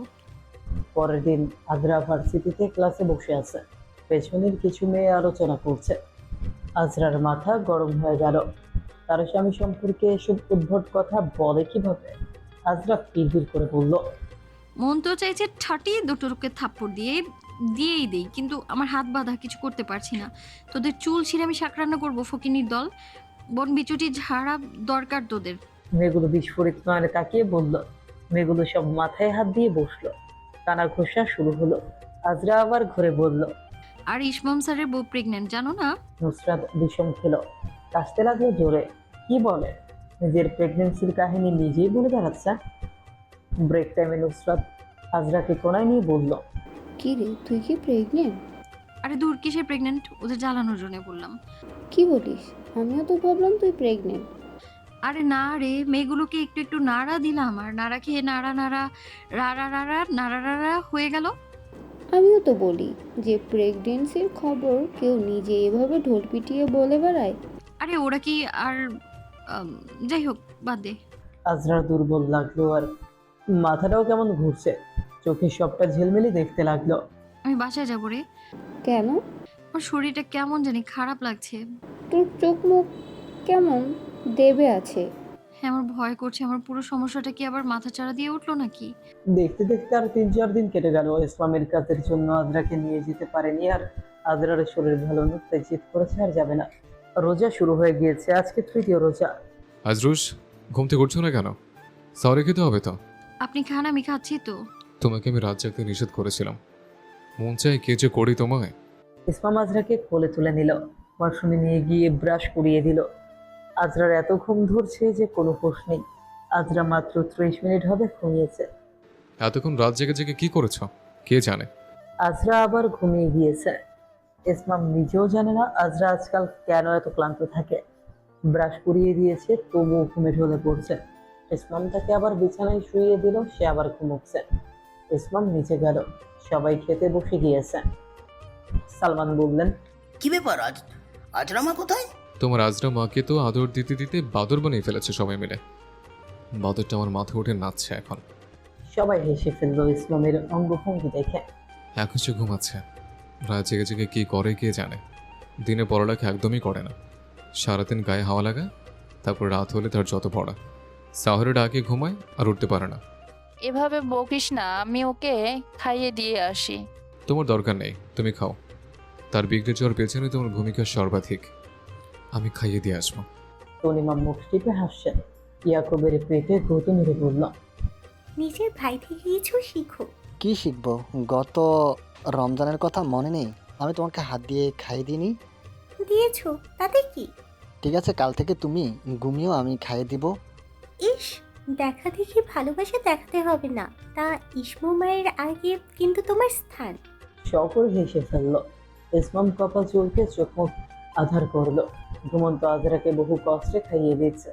পরের দিন আজরা ভার্সিটিতে ক্লাসে বসে আছে। পেছনের কিছু মেয়ে আলোচনা করছে। আজরার মাথা গরম হয়ে গেল। তার স্বামী সম্পর্কে এসব উদ্ভট কথা বলে কিভাবে? আজরা পিড়বিড় করে বলল, মন তো চাইছে ঠাটি দুটোকে থাপ্পড় দিয়েই দেই, কিন্তু আমার হাত বাঁধা, কিছু করতে পারছি না। তোদের চুল ছিঁড়ে আমি শাক রান্না করবো, ফকিনির দল। বন বিচুটি ঝাড়া দরকার তোদের। মেয়েগুলো বিস্ফোরিত নয়নে তাকিয়ে বলল। মেয়েগুলো সব মাথায় হাত দিয়ে বসলো। কানা ঘোষা শুরু হলো। আজরা আবার ঘুরে বলল, আর ইসমাম স্যারের বউ প্রেগনেন্ট, জানো না? নুসরাত বিষম খেল। কাশতে লাগলো জোরে। কি বলে? নিজের প্রেগনেন্সির কাহিনী নিজেই বলে বেড়াচ্ছে। ব্রেক টাইমে নুসরাত আজরাকে কোনায় নিয়ে বলল, কি রে, তুই কি প্রেগনেন্ট? আরে দূর, কিসের প্রেগনেন্ট? ওদের জ্বালানোর জন্য বললাম। কি বলিস? আমিও তো ভাবলাম তুই প্রেগনেন্ট। আরে না রে, মেয়েগুলোকে একটু একটু নাড়া দিলাম, আর নাড়া খেয়ে নাড়া নাড়া রাড়া রাড়া নাড়া রাড়া হয়ে গেল। আমিও তো বলি যে প্রেগনেন্সির খবর কেউ নিজে এভাবে ঢোল পিটিয়ে বলে বেড়ায়। আরে ওরা কি আর যাই হোক, বাদ দে। আজরার দুর্বল লাগলো আর মাথাটাও কেমন ঘুরছে। চোখে সবটা ঝিলমিলি দেখতে লাগলো। আমি বাসায় যাবো রে। কেন? আমার শরীরটা কেমন জানি খারাপ লাগছে। তোর চোখ মুখ কেমন দেবে আছে। হ্যাঁ, আমার ভয় করছে, আমার পুরো সমস্যাটা কি আবার মাথা চাড়া দিয়ে উঠলো নাকি? দেখতে দেখতে আর 3-4 দিন কেটে গেল। ইসলামের কাজের জন্য আজরাকে নিয়ে যেতে পারেনি আর আজরার শরীর ভালো না, তাই জিদ করেছে আর যাবে না। রোজা শুরু হয়ে গিয়েছে, আজকে তৃতীয় রোজা। আজরুস, ঘুম থেকে উঠছো না কেন? সরি খেতে হবে তো। আপনি খান, আমি খাচ্ছি তো। তোমাকে আমি রাত জাগতে নিষেধ করেছিলাম। মন চাই কে যে করি তোমায়। ইসমাম আজরাকে কোলে তুলে নিল। ওয়াশরুমে নিয়ে গিয়ে ব্রাশ করিয়ে দিল। আজরার এত ঘুম ধরছে যে কোনো হুঁশ নেই। আজরা মাত্র 30 মিনিট হবে ঘুমিয়েছে। এতক্ষণ রাত জেগে জেগে কি করেছো কে জানে। আজরা আবার ঘুমিয়ে গিয়েছে। ইসমাম নিজেও জানে না আজরা আজকাল কেন এত ক্লান্ত থাকে। ব্রাশ করিয়ে দিয়েছে, তবুও ঘুমে ঢলে পড়ছে। ইসমাম তাকে আবার বিছানায় শুইয়ে দিল, সে আবার ঘুমোচ্ছে। ইসমাম নিচে গেল। সবাই খেতে বসে গিয়েছে। সালমান বললেন, কি ব্যাপার আজরা মা কোথায়? তোমার আজরা মাকে তো আদর দিতে দিতে বাদর বানিয়ে ফেলেছে সবাই মিলে। বাদরটা আমার মাথা উঠে নাচছে এখন। সবাই হেসে ফেললো ইসলামের অঙ্গভঙ্গি দেখে। এখন সে ঘুমাচ্ছে। রাত জেগে জেগে কি করে কে জানে। দিনে পড়ালেখা একদমই করে না। সারাদিন গায়ে হাওয়া লাগায়, তারপর রাত হলে তার যত পড়া। সাহরে ডাকে ঘুমায় আর উঠতে পারে না। এভাবে বকিস না, আমি ওকে খাইয়ে দিয়ে আসি। তোমার দরকার নেই, তুমি খাও। তার বিগড়ে যাওয়ার পেছনে তোমার ভূমিকা সর্বাধিক। আমি খাইয়ে দিয়ে আসবো। তনিমা মুখ টিপে হাসছেন। ইয়াকুবের পেটে গুঁতো মেরে বলল, নিজের ভাই থেকে কিছু শিখো। কি শিখবো? গত রমজানের কথা মনে নেই? আমি তোমাকে হাত দিয়ে খাইয়ে দিইনি? দিয়েছো, তাতে কি? ঠিক আছে, কাল থেকে তুমি ঘুমিও, আমি খাইয়ে দিব। ইস, দেখা দেখি ভালোবাসা দেখাতে হবে না। তা ইসমু মায়ের আগে কিন্তু তোমার স্থান। সকল হেসে ফেলল। ইসমাম কপাল চুলকে চোখ মুখ আধার করলো। ঘুমন্ত আজরাকে বহু কষ্টে খাইয়ে দিচ্ছে।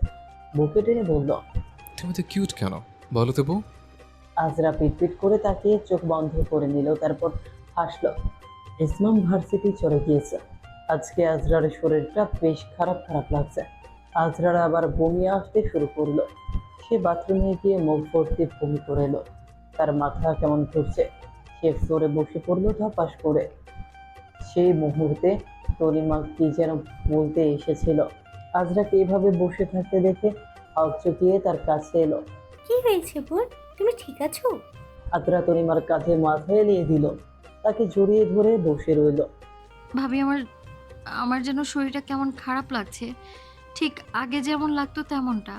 বুকে টেনে বলল, তুমি তো কিউট কেন বলো তো বউ? আজরা পিটপিট করে তাকিয়ে চোখ বন্ধ করে নিল, তারপর হাসলো। ইসমাম ভার্সিটি চলে গিয়েছে। আজকে আজরার শরীরটা বেশ খারাপ খারাপ লাগছে। আজরার আবার বমি আসতে শুরু করলো। সে বাথরুমে গিয়ে মুখ ভর্তি বমি করে এলো। তার মাথা কেমন ঘুরছে। সে ফ্লোরে বসে পড়লো ধপাস করে। সেই মুহূর্তে তলিমা কি যেন বলতে এসেছিল। আজরাকে এইভাবে বসে থাকতে দেখে চকিয়ে তার কাছে এলো। কি হয়েছে বোন, তুমি ঠিক আছো? আজরা তলিমার কাঁধে মাথা এলিয়ে দিল, তাকে জড়িয়ে ধরে বসে রইল। ভাবি, আমার যেন শরীরটা কেমন খারাপ লাগছে, ঠিক আগে যেমন লাগতো তেমনটা।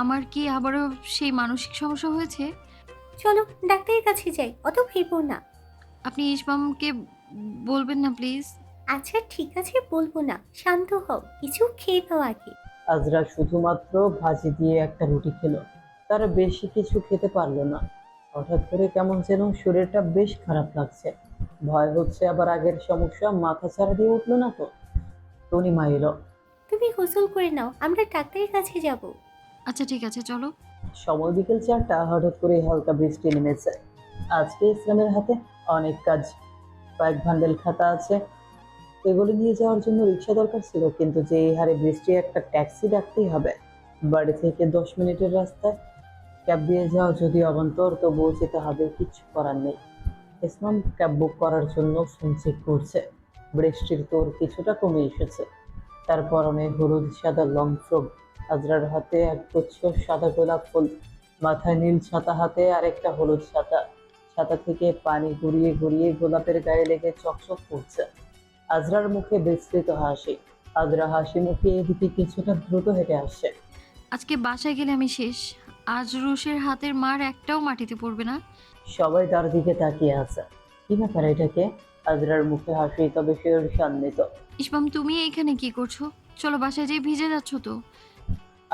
আমার কি আবারও সেই মানসিক সমস্যা হয়েছে? চলো ডাক্তারের কাছে যাই, অত ভেবো না। আপনি ইসমামকে বলবেন না প্লিজ? আচ্ছা ঠিক আছে, বলবো না, শান্ত হও, কিছু খেয়ে নাও আগে। আজরা শুধুমাত্র ভাজি দিয়ে একটা রুটি খেলো, তার বেশি কিছু খেতে পারলো না। হঠাৎ করে কেমন যেন শরীরটা বেশ খারাপ লাগছে, ভয় হচ্ছে আবার আগের সমস্যা মাথা ছাড়া দিয়ে উঠলো না তো। তনিমা এলো। তুমি গোসল করে নাও, আমরা ডাক্তারের কাছে যাব। আচ্ছা ঠিক আছে, চলো। সময় বিকেল 4টা। হঠাৎ করে হালকা বৃষ্টি নেমেছে। আজকে ইসলামের হাতে অনেক কাজ, কয়েক বান্ডেল খাতা আছে, এগুলো নিয়ে যাওয়ার জন্য রিক্সা দরকার ছিল, কিন্তু যে এই হারে বৃষ্টি একটা ট্যাক্সি ডাকতেই হবে। বাড়ি থেকে 10 মিনিটের রাস্তায়, ক্যাব দিয়ে যাওয়া যদি অবান্তর, তবুও যেতে হবে, কিছু করার নেই। ইসলাম ক্যাব বুক করার জন্য ফোন চেক করছে। বৃষ্টির তোর কিছুটা কমে এসেছে। তার পরনে হলুদ সাদা লং ফ্রক, আজরার হাতে একগুচ্ছ সাদা গোলাপ ফুল, মাথায় নীল ছাতা, হাতে আরেকটা হলুদ ছাতা। ছাতা থেকে পানি গড়িয়ে গড়িয়ে গোলাপের গায়ে লেগে চকচক করছে। আজরার মুখে বিস্তৃত হাসি। আজরা হাসি মুখে এদিকে কিছুটা দ্রুত হেঁটে আসছে। আজকে বাসায় গেলে আমি শেষ। আজ রুশের হাতের মার একটাও মাটিতে পড়বে না। সবাই তার দিকে তাকিয়ে আছে। কি ব্যাপার এটাকে? আজরার মুখে হাসি, তবে সে শান্বিত। ইসমাম, তুমি এখানে কি করছো? চলো বাসায় যেয়ে ভিজে যাচ্ছ তো।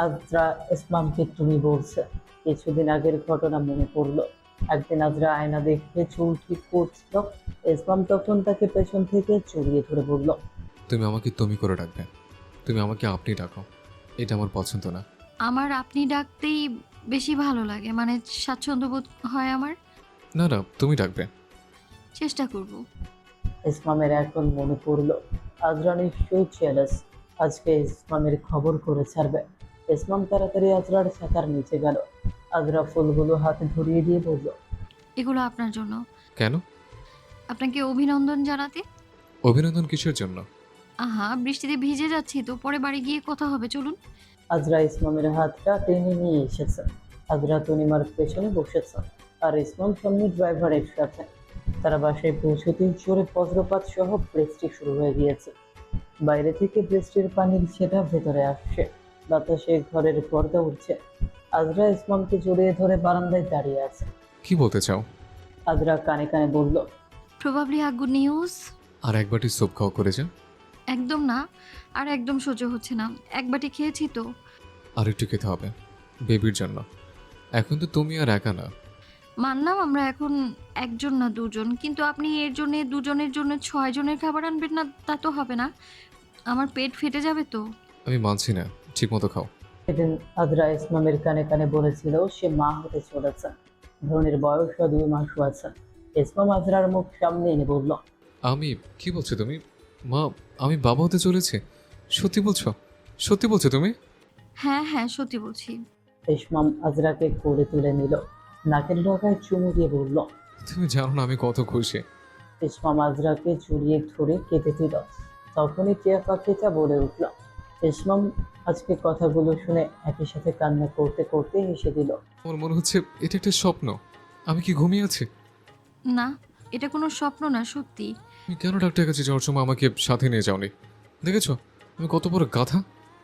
আজরা ইসমামকে তুমি বলছে। কিছুদিন আগের ঘটনা মনে পড়লো। একদিন আজরা আয়না দেখে চুল ঠিক করছিল, ইসমাম তখন তাকে পেছন থেকে জড়িয়ে ধরে বলল, তুমি আমাকে তুমি করে ডাকবে, তুমি আমাকে আপনি ডাকো, এটা আমার পছন্দ না। আমার আপনি ডাকতেই বেশি ভালো লাগে, মানে স্বাচ্ছন্দ্য বোধ হয় আমার। না না, তুমি ডাকবে। চেষ্টা করব। ইসমামের এখন মনে পড়লো আজরা নিশ্চয়ই জেলাস। আজকে ইসমামের খবর করে ছাড়বে। ইসমাম তাড়াতাড়ি আজরার ছাতার নিচে গেল। আজরা ফুলগুলো হাতে ধরিয়ে দিয়ে বলল, এগুলো আপনার জন্য। কেন? আপনাকে অভিনন্দন জানাতে। অভিনন্দন কিসের জন্য? আহা, বৃষ্টিতে ভিজে যাচ্ছি তো, পরে বাড়ি গিয়ে কথা হবে, চলুন। আজরা ইসমামের হাতটা টেনে নিয়ে এসেছে। আজরা তনিমার পেছনে বসেছে, আর ইসমাম সামনে ড্রাইভারের সাথে। তারা বাসায় পৌঁছতেই জোরে বজ্রপাত সহ বৃষ্টি শুরু হয়ে গিয়েছে। বাইরে থেকে বৃষ্টির পানির ছেটা ভেতরে আসছে, বাতাসে ঘরের পর্দা উঠছে। আজরা ইসমামকে জড়িয়ে ধরে বারান্দায় দাঁড়িয়ে আছে। কি বলতে চাও? আজরা কানে কানে বলল, প্রবাবলি আ গুড নিউজ। আর এক বাটি স্যুপ খাওয়া করে যা। একদম না, আর একদম সহ্য হচ্ছে না। এক বাটি খেয়েছি তো। আর একটু খেতে হবে, বেবির জন্য। এখন তো তুমি আর একা না। মানলাম আমরা এখন একজন না দুজন, কিন্তু আপনি এর জন্য দুজনের জন্য 6 জনের খাবার আনবেন না, তা তো হবে না। আমার পেট ফেটে যাবে তো। আমি মানছি না, ঠিক মতো খাও। সেদিন আজরা ইসমামের কানে কানে বলেছিল সে মা হতে চলেছে। ধরনের বয়স 2 মাস আছে। ইসমাম আজরার মুখ সামনে এনে বলল, আমি কি বলছো তুমি? মা, আমি বাবা হতে চলেছি? সত্যি বলছো? সত্যি বলছো তুমি? হ্যাঁ হ্যাঁ, সত্যি বলছি। ইসমাম আজরাকে কোলে তুলে নিল, নাকের ডগায় চুমু দিয়ে বলল, তুমি জানো না আমি কত খুশি। ইসমাম আজরাকে জড়িয়ে ধরে কেঁদে দিল। তখনই টিয়া পাখিটা বলে উঠল। ইসমাম আজকে কথাগুলো শুনে একই সাথে কান্না করতে করতে হেসে দিল। আমার মনে হচ্ছে এটা একটা স্বপ্ন। আমি কি ঘুমিয়ে আছি? না, এটা কোনো স্বপ্ন না, সত্যি। তুমি কেন ডাক্তারের কাছে যাওয়ার সময় আমাকে সাথে নিয়ে যাওনি? দেখেছো আমি কত বড় গাধা?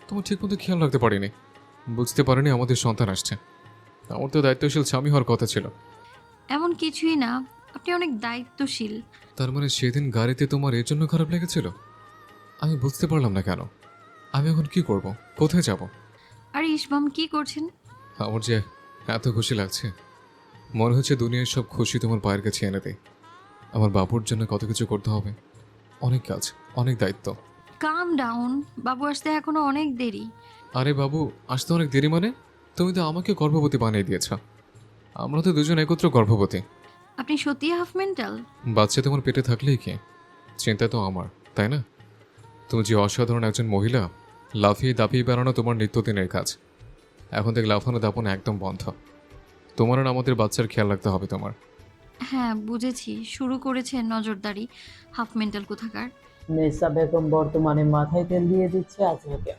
তোমার ঠিক মতো খেয়াল রাখতে পারিনি, বুঝতে পারিনি আমাদের সন্তান আসছে। আমার তো দায়িত্বশীল স্বামী হওয়ার কথা ছিল। এমন কিছুই না, আপনি অনেক দায়িত্বশীল। তার মানে সেদিন গাড়িতে তোমার এর জন্য খারাপ লেগেছিল? আমি বুঝতে পারলাম না কেন। আমি এখন কি করব, কোথায় যাব? আর ইসমাম কি করছেন? আমার যে এত খুশি লাগছে, মনে হচ্ছে দুনিয়ার সব খুশি তোমার পায়ের কাছে এনে দেয়। আমার বাবুর জন্য কত কিছু করতে হবে, অনেক কাজ, অনেক দায়িত্ব। কাম ডাউন, বাবু আসতে এখনো অনেক দেরি। আরে বাবু আসতে অনেক দেরি মানে? তুমি তো আমাকে গর্ভবতী বানিয়ে দিয়েছ। আমরা তো দুজন একত্র গর্ভবতী। আপনি সত্যি হাফ মেন্টাল। বাচ্চা তোমার পেটে থাকলেই কি, চিন্তা তো আমার, তাই না? তুমি যে অসাধারণ একজন মহিলা, লাফিয়ে দাপিয়ে বেড়ানো তোমার নিত্যদিনের কাজ। এখন থেকে লাফানো দাপানো একদম বন্ধ। তোমার আর আমাদের বাচ্চার খেয়াল রাখতে হবে তোমার। হ্যাঁ বুঝেছি, শুরু করেছে নজরদারি, হাফ মেন্টাল কোথাকার। নেসা বেগম বর্তমানে মাথায় তেল দিয়ে দিচ্ছে আজরাকে।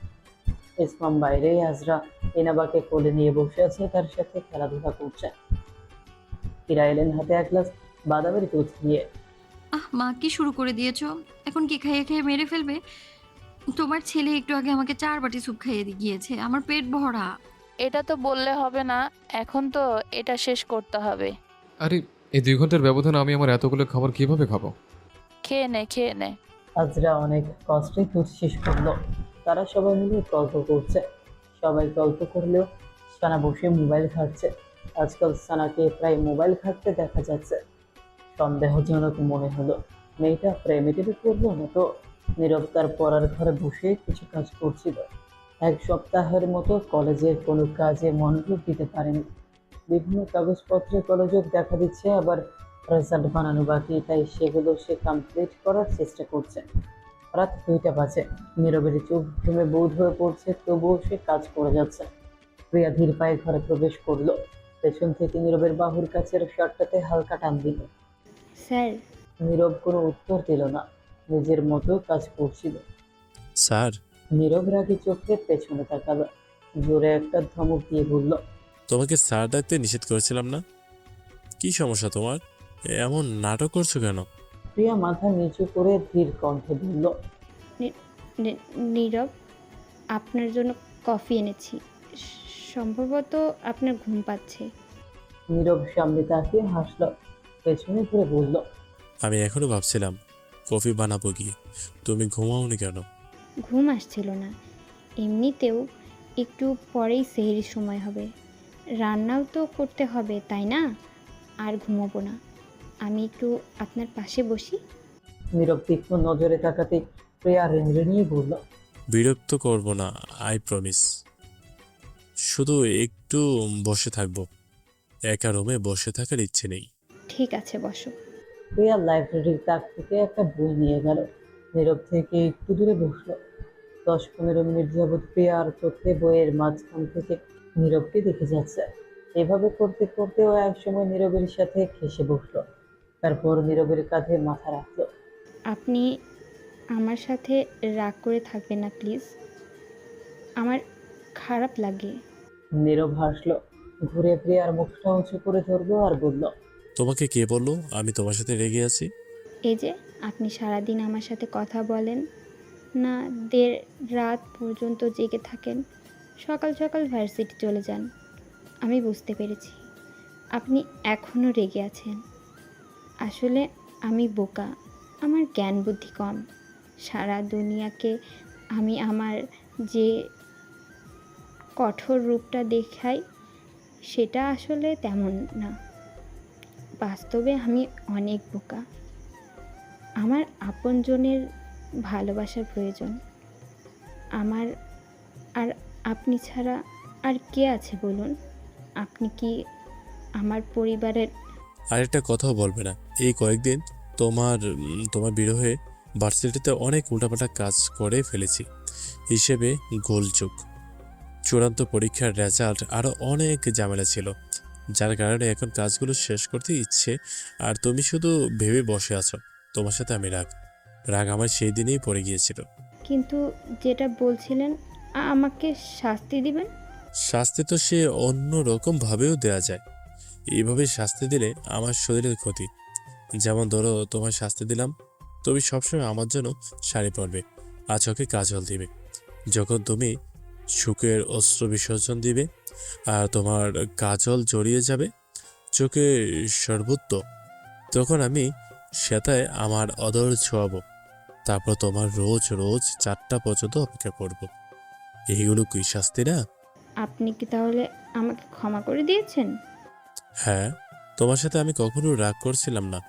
ইসমাম বাইরে, আজরা এনাবাকে কোলে নিয়ে বসে আছে, তার সাথে খেলাধুলা করছে। কিরা এলেন হাতে 1 গ্লাস বাদামের দুধ নিয়ে। মা কি শুরু করে দিয়েছো? এখন কি খাইয়ে খাইয়ে মেরে ফেলবে? তোমার ছেলে একটু আগে আমাকে 4 বাটি স্যুপ খাইয়ে গিয়েছে, আমার পেট ভরা। এটা তো বললে হবে না, এখন তো এটা শেষ করতে হবে। আরে এই 2 ঘন্টার ব্যবধানে আমি আমার এতগুলো খাবার কিভাবে খাবো? খেয়ে নে খেয়ে নে। আজরা অনেক কষ্টে দুধ শেষ করলো। তারা সবাই মিলে গল্প করছে। সবাই গল্প করলেও সানা বসে মোবাইল ঘাঁটছে। আজকাল সানাকে প্রায় মোবাইল ঘাঁটতে দেখা যাচ্ছে। সন্দেহজনক মনে হলো, মেয়েটা প্রেমে টেমে পড়লো না তো? নীরব তার পড়ার ঘরে বসে কিছু কাজ করছিল। 1 সপ্তাহের মতো কলেজের কোনো কাজে মনোযোগ দিতে পারেনি। বিভিন্ন কাগজপত্রে কলেজক দেখা দিচ্ছে, আবার রেজাল্ট বানানো বাকি, তাই সেগুলো সে কমপ্লিট করার চেষ্টা করছে। রাত 2টা বাজে। নীরবের চোখ ঘুমে বোধ হয়ে পড়ছে, তবুও সে কাজ করে যাচ্ছে। প্রিয়া ধীর পায়ে ঘরে প্রবেশ করলো। পেছন থেকে নীরবের বাহুর কাছের শার্টটাতে হালকা টান দিল। স্যার, নীরব কোনো উত্তর দিল না, নিজের মতো কাজ করছিল। স্যার, নীরব রাগী চোখে পেছনে তাকালো, জোরে একটা ধমক দিয়ে বলল, তোমাকে স্যার ডাকতে নিষেধ করেছিলাম না? কি সমস্যা তোমার? এমন নাটক করছো কেন? প্রিয়া মাথা নিচু করে ধীর কণ্ঠে বলল, নীরব, আপনার জন্য কফি এনেছি। সম্ভবত আপনার ঘুম পাচ্ছে। নীরব সামনে তাকিয়ে হাসলো, পেছনে ঘুরে বলল, আমি এখনো ভাবছিলাম কফি বানাবো গিয়ে, তুমি ঘুমাওনি কেন? ঘুম আসছিল না। এমনিতেও একটু পরেই সেহরির সময় হবে, রান্নাও তো করতে হবে, তাই না? আর ঘুমোবো না, আমি একটু আপনার পাশে বসি। নীরব তীক্ষ্ণ নজরে তাকাতে প্রিয়া রেঞ্জে বলল, বিরক্ত করব না, আই প্রমিস। শুধু একটু বসে থাকবো, একা রুমে বসে থাকার ইচ্ছে নেই। ঠিক আছে, বসো। প্রিয়া লাইব্রেরির তাক থেকে একটা বই নিয়ে গেল, নীরব থেকে একটু দূরে বসলো। 10-15 মিনিট যাবৎ প্রিয়ার চোখে বইয়ের মাঝখান থেকে নীরবকে দেখে যাচ্ছে। এভাবে করতে করতেও একসময় নীরবের সাথে ঘেঁষে বসলো, তারপর নীরবের কাঁধে মাথা রাখলো। আপনি আমার সাথে রাগ করে থাকবেন না প্লিজ, আমার খারাপ লাগে। নীরব হাসলো, ঘুরে প্রিয়ার মুখটা উঁচু করে ধরলো আর বলল, তোমাকে কে বললো আমি তোমার সাথে রেগে আছি? এই যে আপনি সারাদিন আমার সাথে কথা বলেন না, দেড় রাত পর্যন্ত জেগে থাকেন, সকাল সকাল ভার্সিটি চলে যান, আমি বুঝতে পেরেছি আপনি এখনও রেগে আছেন। আসলে আমি বোকা, আমার জ্ঞান বুদ্ধি কম। সারা দুনিয়াকে আমি আমার যে কঠোর রূপটা দেখাই সেটা আসলে তেমন না। বাস্তবে আমি অনেক বোকা। আমার আপনজনের ভালোবাসার প্রয়োজন আমার, আর আপনি ছাড়া আর কে আছে বলুন? আপনি কি আমার পরিবারের? আরেকটা কথাও বলবে না। এই কয়েকদিন তোমার বিরহে ভার্সিটিতে অনেক উল্টাপাল্টা কাজ করে ফেলেছি। হিসেবে গোলযোগ, চূড়ান্ত পরীক্ষার রেজাল্ট, আরও অনেক ঝামেলা ছিল, যার কারণে এখন কাজগুলো শেষ করতে ইচ্ছে, আর তুমি শুধু ভেবে বসে আছো তোমার সাথে আমি রাগ আমার সেই দিনেই পড়ে গিয়েছিল। কিন্তু যেটা বলছিলেন আমাকে শাস্তি দিবেন। শাস্তি তো সে অন্য রকম ভাবেও দেয়া যায়, এইভাবে শাস্তি দিলে আমার শরীরের ক্ষতি। যেমন ধরো, তোমার শাস্তি দিলাম, তুমি সবসময় আমার জন্য শাড়ি পরবে আর চোখে কাজল দিবে। যখন তুমি সুখের অস্ত্র বিসর্জন দিবে আর তোমার কাজল জড়িয়ে যাবে চোখে সর্বোত্ত, তখন আমি সেটায় আমার অদর ছোঁয়াবো। তারপর তোমার রোজ রোজ 4টা পর্যন্ত অপেক্ষা করব। এইগুলো কি শাস্তি না? আপনি কি তাহলে আমাকে ক্ষমা করে দিয়েছেন? হ্যাঁ, তোমার সাথে আমি কখনো রাগ করছিলাম না,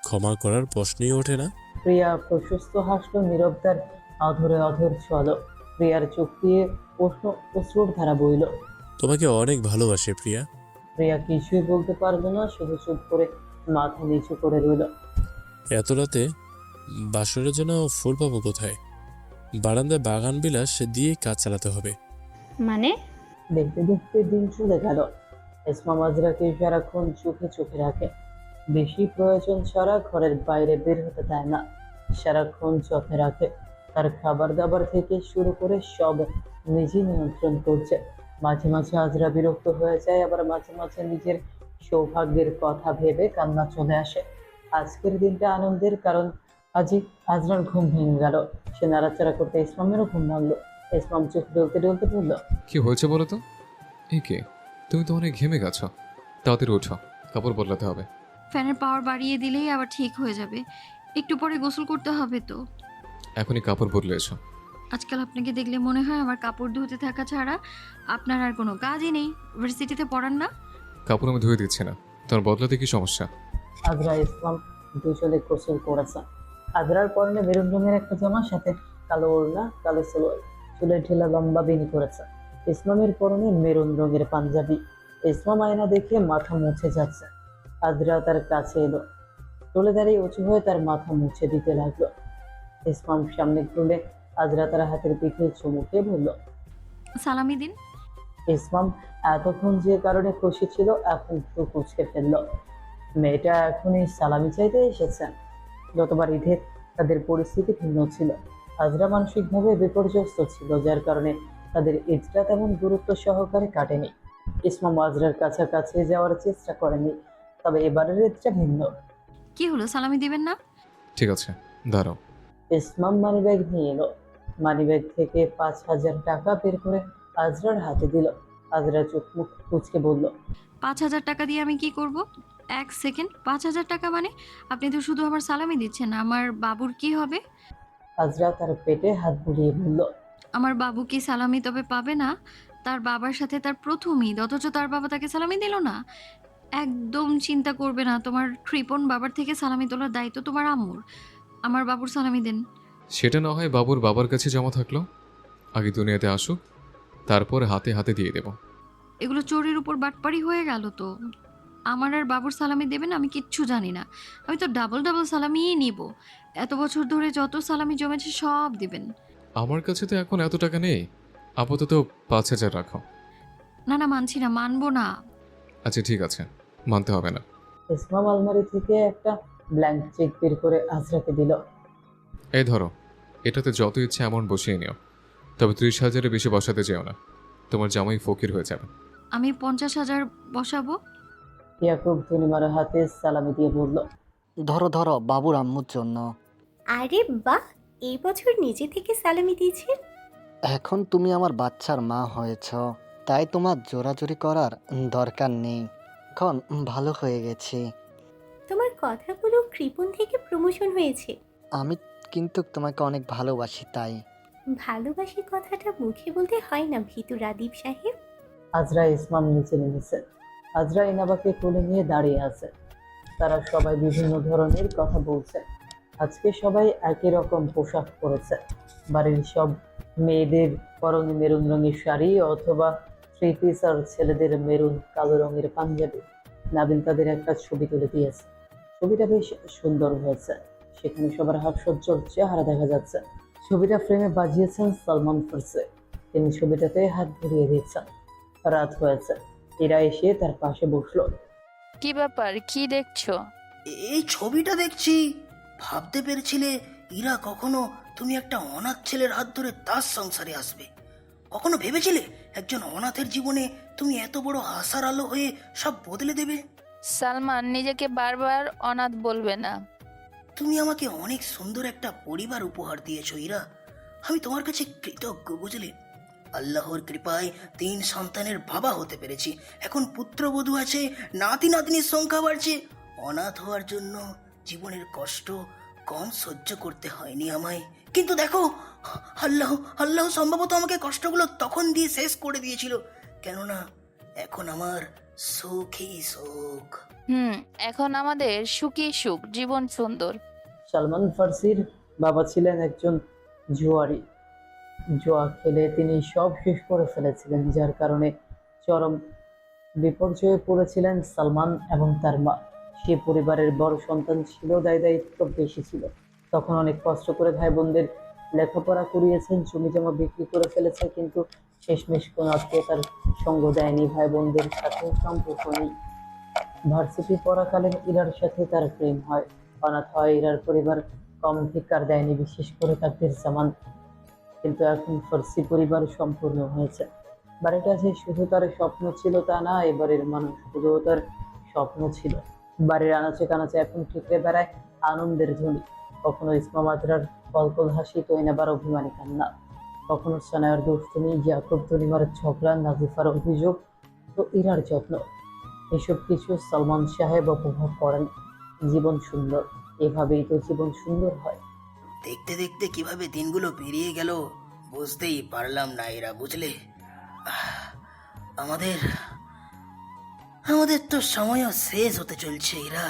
ক্ষমা করার প্রশ্নই ওঠে না। প্রিয়া প্রশস্ত হাসলো, নীরব তার অধরে অধর ছোঁয়ালো। প্রিয়ার চোখ দিয়ে অশ্রুর ধারা বইল। তোমাকে অনেক ভালোবাসে প্রিয়া। প্রিয়া কিছুই বলতে পারলো না, শুধু চুপ করে মাথা নিচু করে রইল। এত রাতে বাসরের জন্য ফুল পাবো কোথায়? বারান্দায় বাগান বিলাস দিয়ে কাজ চালাতে হবে। মানে? দেখতে দেখতে দিন চলে গেল। এসমা মাজরাকে সারাক্ষণ চোখে চোখে রাখে, বেশি প্রয়োজন ছাড়া ঘরের বাইরে বের হতে দেয় না, সারাক্ষণ চোখে রাখে। তার খাবার দাবার থেকে শুরু করে সব নিজে নিয়ন্ত্রণ করছে। মাঝে মাঝে আজরা বিরক্ত হয়ে যায়, আবার মাঝে মাঝে নিজের সৌভাগ্যের কথা ভেবে কান্না চলে আসে। আজকের দিনটা আনন্দের, কারণ আজি আজরার ঘুম ভেঙে গেল। সে নাড়াচাড়া করতে ইসমামেরও ঘুম ভাঙলো। ইসমাম চোখ ডলতে ডলতে বলল, কি হয়েছে বলো তো? এই কে? তুমি তো অনেক ঘেমে গেছো, তাড়াতাড়ি ওঠো, কাপড় বদলাতে হবে। ফ্যানের পাওয়ার বাড়িয়ে দিলেই আবার ঠিক হয়ে যাবে। একটু পরে গোসল করতে হবে তো। এখনই কাপড় বদলে এসো। আজকাল আপনাকে দেখলে মনে হয় আমার কাপড় ধুতে থাকা ছাড়া আপনার আর কোনো কাজই নেই। ইউনিভার্সিটিতে পড়ান না? কাপড় আমি ধুয়ে দিচ্ছি না, তোমার বদলাতে কি সমস্যা? আজরা ইসলাম দুজনে গোসল করেছে। আজরার পরনে মেরুন রঙের একটা জামার সাথে কালো ওড়না, কালো সালোয়ার, চুলের ঢিলা লম্বা বেনি করেছে। ইসলামের পরনে মেরুন রঙের পাঞ্জাবি। ইসলাম আয়না দেখে মাথা মুছে যাচ্ছে। আজরা তার কাছে এলো, টলে দাঁড়িয়ে উঁচু হয়ে তার মাথা মুছে দিতে লাগলো। ইসলাম সামনে ঘুরলে আজরা তার হাতের পিঠে চুমু খেয়ে বলল, সালামি দিন। ইসলাম এতক্ষণ যে কারণে খুশি ছিল এখন একটু কুচকে ফেললো। মেয়েটা এখনই সালামি চাইতে এসেছেন। গতবার ঈদে তাদের পরিস্থিতি ভিন্ন ছিল। আজরা মানসিকভাবে বিপর্যস্ত ছিল, যার কারণে তাদের ঈদটা তেমন গুরুত্ব সহকারে কাটেনি। ইসলাম আজরার কাছাকাছি যাওয়ার চেষ্টা করেনি, তবে এবারের ঈদটা ভিন্ন। কি হলো, সালামি দিবেন না? ঠিক আছে, দাঁড়াও। ইসলাম মানিব্যাগ নিয়ে এলো। মানিব্যাগ থেকে 5,000 টাকা বের করে আজরার হাতে দিল। আজরা চোখ মুখ কুচকে বলল, 5,000 টাকা দিয়ে আমি কি করব? এক সেকেন্ড, 5,000 টাকা মানে? আপনি তো শুধু আমার সালামি দিচ্ছেন, আমার বাবুর কি হবে? আজরা তার পেটে হাত বুলিয়ে বলল, আমার বাবু কি সালামি তবে পাবে না? তার বাবার সাথে তার প্রথম ঈদ, অথচ তার বাবা তাকে সালামি দিল না। একদম চিন্তা করবে না, তোমার কৃপণ বাবার থেকে সালামি তোলার দায়িত্ব তোমার আম্মুর। আমার বাবুর সালামি দেন। সেটা না হয় বাবুর বাবার কাছে জমা থাকলো, আগে দুনিয়াতে আসুক, তারপর হাতে হাতে দিয়ে দেব। এগুলো চোরের উপর বাটপাড়ি হয়ে গেল তো। আমার আর বাবুর সালামি দেবেন আমি কিচ্ছু জানি না। আমি তো ডাবল ডাবল সালামিই নিব। এত বছর ধরে যত সালামি জমেছে সব দিবেন। আমার কাছে তো এখন এত টাকা নেই, আপাতত 5,000 রাখো। না না, মানছি না, মানবো না। আচ্ছা ঠিক আছে, মানতে হবে না। ইসলাম আলমারি থেকে একটা ব্ল্যাঙ্ক চেক বের করে আজরাকে দিল। এই ধরো, এটাতে যত ইচ্ছে অ্যামাউন্ট বসিয়ে নিও, তবে 30,000-এর বেশি বসাতে যেও না, তোমার জামাই ফকির হয়ে যাবে। আমি 50,000 বসাবো। ইয়াকুব ধনিমার হাতে সালামি দিয়ে বলল, ধরো ধরো, বাবুর আম্মুর জন্য। আরে বাহ, এই বছর নিজে থেকে সালামি দিয়েছেন। এখন তুমি আমার বাচ্চার মা হয়েছ, তাই তোমার জোরাজুরি করার দরকার নেই। এখন ভালো হয়ে গেছি। তোমার কথাগুলো কৃপণ থেকে প্রমোশন হয়েছে। আমি কিন্তু তোমাকে অনেক ভালোবাসি, তাই। ভালোবাসি কথাটা মুখে বলতে হয় না ভীতু রাদীপ সাহেব। আজরা ইসলাম নিচে নেমেছে। আজরা ইনাবাকে কোলে নিয়ে দাঁড়িয়ে আছে। তারা সবাই বিভিন্ন ধরনের কথা বলছে। আজকে সবাই একই রকম পোশাক পরেছে। বাড়ির সব মেয়েদের পরনে মেরুন রঙের শাড়ি অথবা থ্রি পিস, আর ছেলেদের মেরুন কালো রঙের পাঞ্জাবি। নাবিল তাদের একটা ছবি তুলে দিয়েছে। ছবিটা বেশ সুন্দর হয়েছে। সেখানে সবার হাস্যোজ্জ্বল চেহারা দেখা যাচ্ছে। ছবিটা ফ্রেমে বাজিয়েছেন সালমান ফারসে। তিনি ছবিটাতে হাত ঘুরিয়ে দিচ্ছেন। রাত হয়েছে। এরা এসে তার পাশে বসলো। কি ব্যাপার, কি দেখছো? এই ছবিটা দেখছি। ভাবতে পেরেছিলে ইরা কখনো তুমি একটা অনাথ ছেলের হাত ধরে তার সংসারে আসবে? কখনো ভেবেছিলে একজন অনাথের জীবনে তুমি এত বড় আশার আলো হয়ে সব বদলে দেবে? সালমান, নিজেকে বারবার অনাথ বলবে না। তুমি আমাকে অনেক সুন্দর একটা পরিবার উপহার দিয়েছো ইরা। আমি তোমার কাছে কৃতজ্ঞ, বুঝলে? আল্লাহর কৃপায় 3 সন্তানের বাবা হতে পেরেছি। এখন পুত্রবধূ আছে, নাতি নাতনির সংখ্যা বাড়ছে। অনাথ হওয়ার জন্য জীবনের কষ্ট কম সহ্য করতে হয়নি আমায়। কিন্তু দেখো, আল্লাহ আল্লাহ সম্ভবত আমাকে কষ্টগুলো তখন দিয়ে শেষ করে দিয়েছিল, কেননা এখন আমার সুখই সুখ। এখন আমাদের সুখী সুখ, জীবন সুন্দর। সালমান ফারসির বাবা ছিলেন একজন জুয়ারি। জুয়া খেলে তিনি সব শেষ করে ফেলেছিলেন, যার কারণে চরম বিপর্যয়ে পড়েছিলেন সালমান এবং তার মা। সে পরিবারের বড় সন্তান ছিল, দায় দায়িত্ব বেশি ছিল। তখন অনেক কষ্ট করে ভাই বোনদের লেখাপড়া করিয়েছেন, জমি জমা বিক্রি করে ফেলেছে, কিন্তু শেষমেশ কোন আত্মীয়তার সঙ্গ দেয়নি, ভাই বোনদের সাথে সম্পর্ক নেই। ভার্সিটি পড়াকালীন ইরার সাথে তার প্রেম হয়। অনাথ হয় ইরার পরিবার, কম ধিক্কার দেয়নি, বিশেষ করে তাকদির জামান। কিন্তু এখন ফার্সি পরিবার সম্পূর্ণ হয়েছে। বাড়িটা যে শুধু তার স্বপ্ন ছিল তা না, এবারের মানুষ শুধু তার স্বপ্ন ছিল। বাড়ির আনাচে কানাচে এখন ঠিকরে বেড়ায় আনন্দের ধ্বনি। কখনো ইসমাম আজরার কলকল হাসি, তৈন আবার অভিমানী কান্না, কখনো সানায়ার দুষ্টুমি, ইয়াকুব তনিমার ঝগড়া, নাজিফার অভিযোগ, তো ইরার যত্ন। এসব কিছু সালমান সাহেব উপভোগ করেন। জীবন সুন্দর, এভাবেই তো জীবন সুন্দর হয়। দেখতে দেখতে কিভাবে দিনগুলো পেরিয়ে গেল বুঝতেই পারলাম না ইরা, বুঝলে? আহ, আমাদের আমাদের তো সময়ও শেষ হতে চলছে ইরা।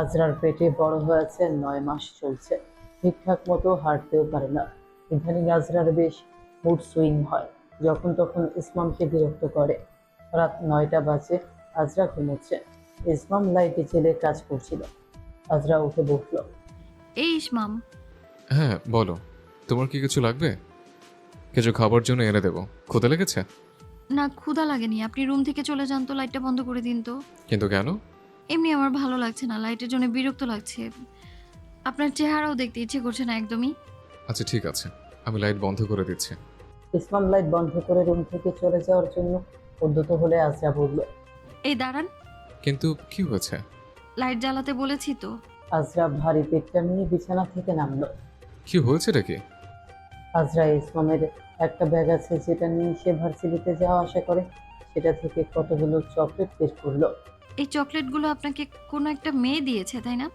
আজরার পেটে বড় হয়েছে, 9 মাস চলছে, ঠিকঠাক মতো হাঁটতেও পারে না। ইদানিং আজরার বেশ মুড সুইং হয়, যখন তখন ইসমামকে বিরক্ত করে। রাত 9টা বাজে, আজরা ঘুমোচ্ছে। ইসমাম লাইটে জেলে কাজ করছিল। আজরা উঠে বসলো। এই ইসমাম, হ্যাঁ বলো, তোমার কি কিছু লাগবে? কিছু খাবার জন্য এনে দেবো। ক্ষুধা লেগেছে? না ক্ষুধা লাগেনি, আপনি রুম থেকে চলে যান তো, লাইটটা বন্ধ করে দিন তো। কিন্তু কেন? এমনি আমার ভালো লাগছে না, লাইটের জন্য বিরক্ত লাগছে। আপনার চেহারাও দেখতে ইচ্ছে করছে না একদমই। আচ্ছা ঠিক আছে, আমি লাইট বন্ধ করে দিচ্ছি। ইসমাম লাইট বন্ধ করে রুম থেকে চলে যাওয়ার জন্য উদ্যত হলে আজরা বলল। এই দাঁড়ান, কিন্তু কি হয়েছে? লাইট জ্বালাতে বলেছি তো। আজরা ভারী পেটটা নিয়ে বিছানা থেকে নামলো। কি হয়েছে নাকি? আজরা ইসমামের একটা ব্যাগ আছে যেটা নিয়ে সে ভার্সিটিতে যাওয়া আসা করে, সেটা থেকে কতগুলো চকলেট বের করলো। এই চকলেটগুলো আপনাকে কোনো একটা মেয়ে দিয়েছে তাই না?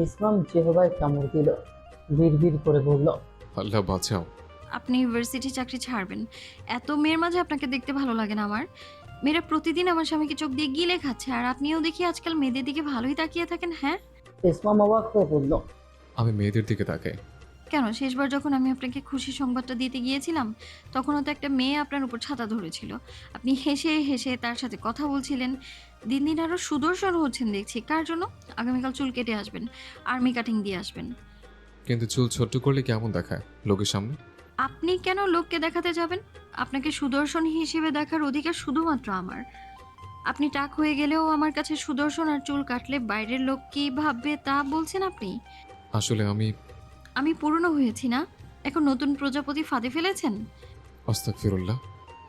ইসমাম জিহবায় কামড় দিল, বিড়বিড় করে বলল। আল্লাহ বাঁচাও। আপনি ইউনিভার্সিটি চাকরি ছাড়বেন, এত মেয়ের মাঝে আপনাকে দেখতে ভালো লাগে না আমার। মেয়েরা প্রতিদিন আমার স্বামীকে চোখ দিয়ে গিলে খাচ্ছে, আর আপনিও দেখি আজকাল মেয়েদের দিকে ভালোই তাকিয়ে থাকেন। হ্যাঁ, ইসমাম অবাক হয়ে বলল। আমি মেয়েদের দিকে তাকাই? কেন? শেষবার যখন আমি আপনাকে খুশি সংবাদটা দিতে গিয়েছিলাম, তখনও তো একটা মেয়ে আপনার উপর ছাতা ধরেছিল। আপনি হেসে হেসে তার সাথে কথা বলছিলেন। দিন দিন আরও সুদর্শন হচ্ছেন দেখছি। কার জন্য? আগামীকাল চুল কেটে আসবেন, আর্মি কাটিং দিয়ে আসবেন। কিন্তু চুল ছোট্ট করলে কেমন দেখায় লোকের সামনে? আপনি কেন লোককে দেখাতে যাবেন? আপনাকে সুদর্শন হিসেবে দেখার অধিকার শুধুমাত্র আমার। আপনি টাক হয়ে গেলেও আমার কাছে সুদর্শন, আর চুল কাটলে বাইরের লোক কী ভাববে তা বলছেন আপনি? আসলে আমি পুরনো হয়েছি না, এখন নতুন প্রজাপতি ফাঁদে ফেলেছেন। আস্তাগফিরুল্লাহ,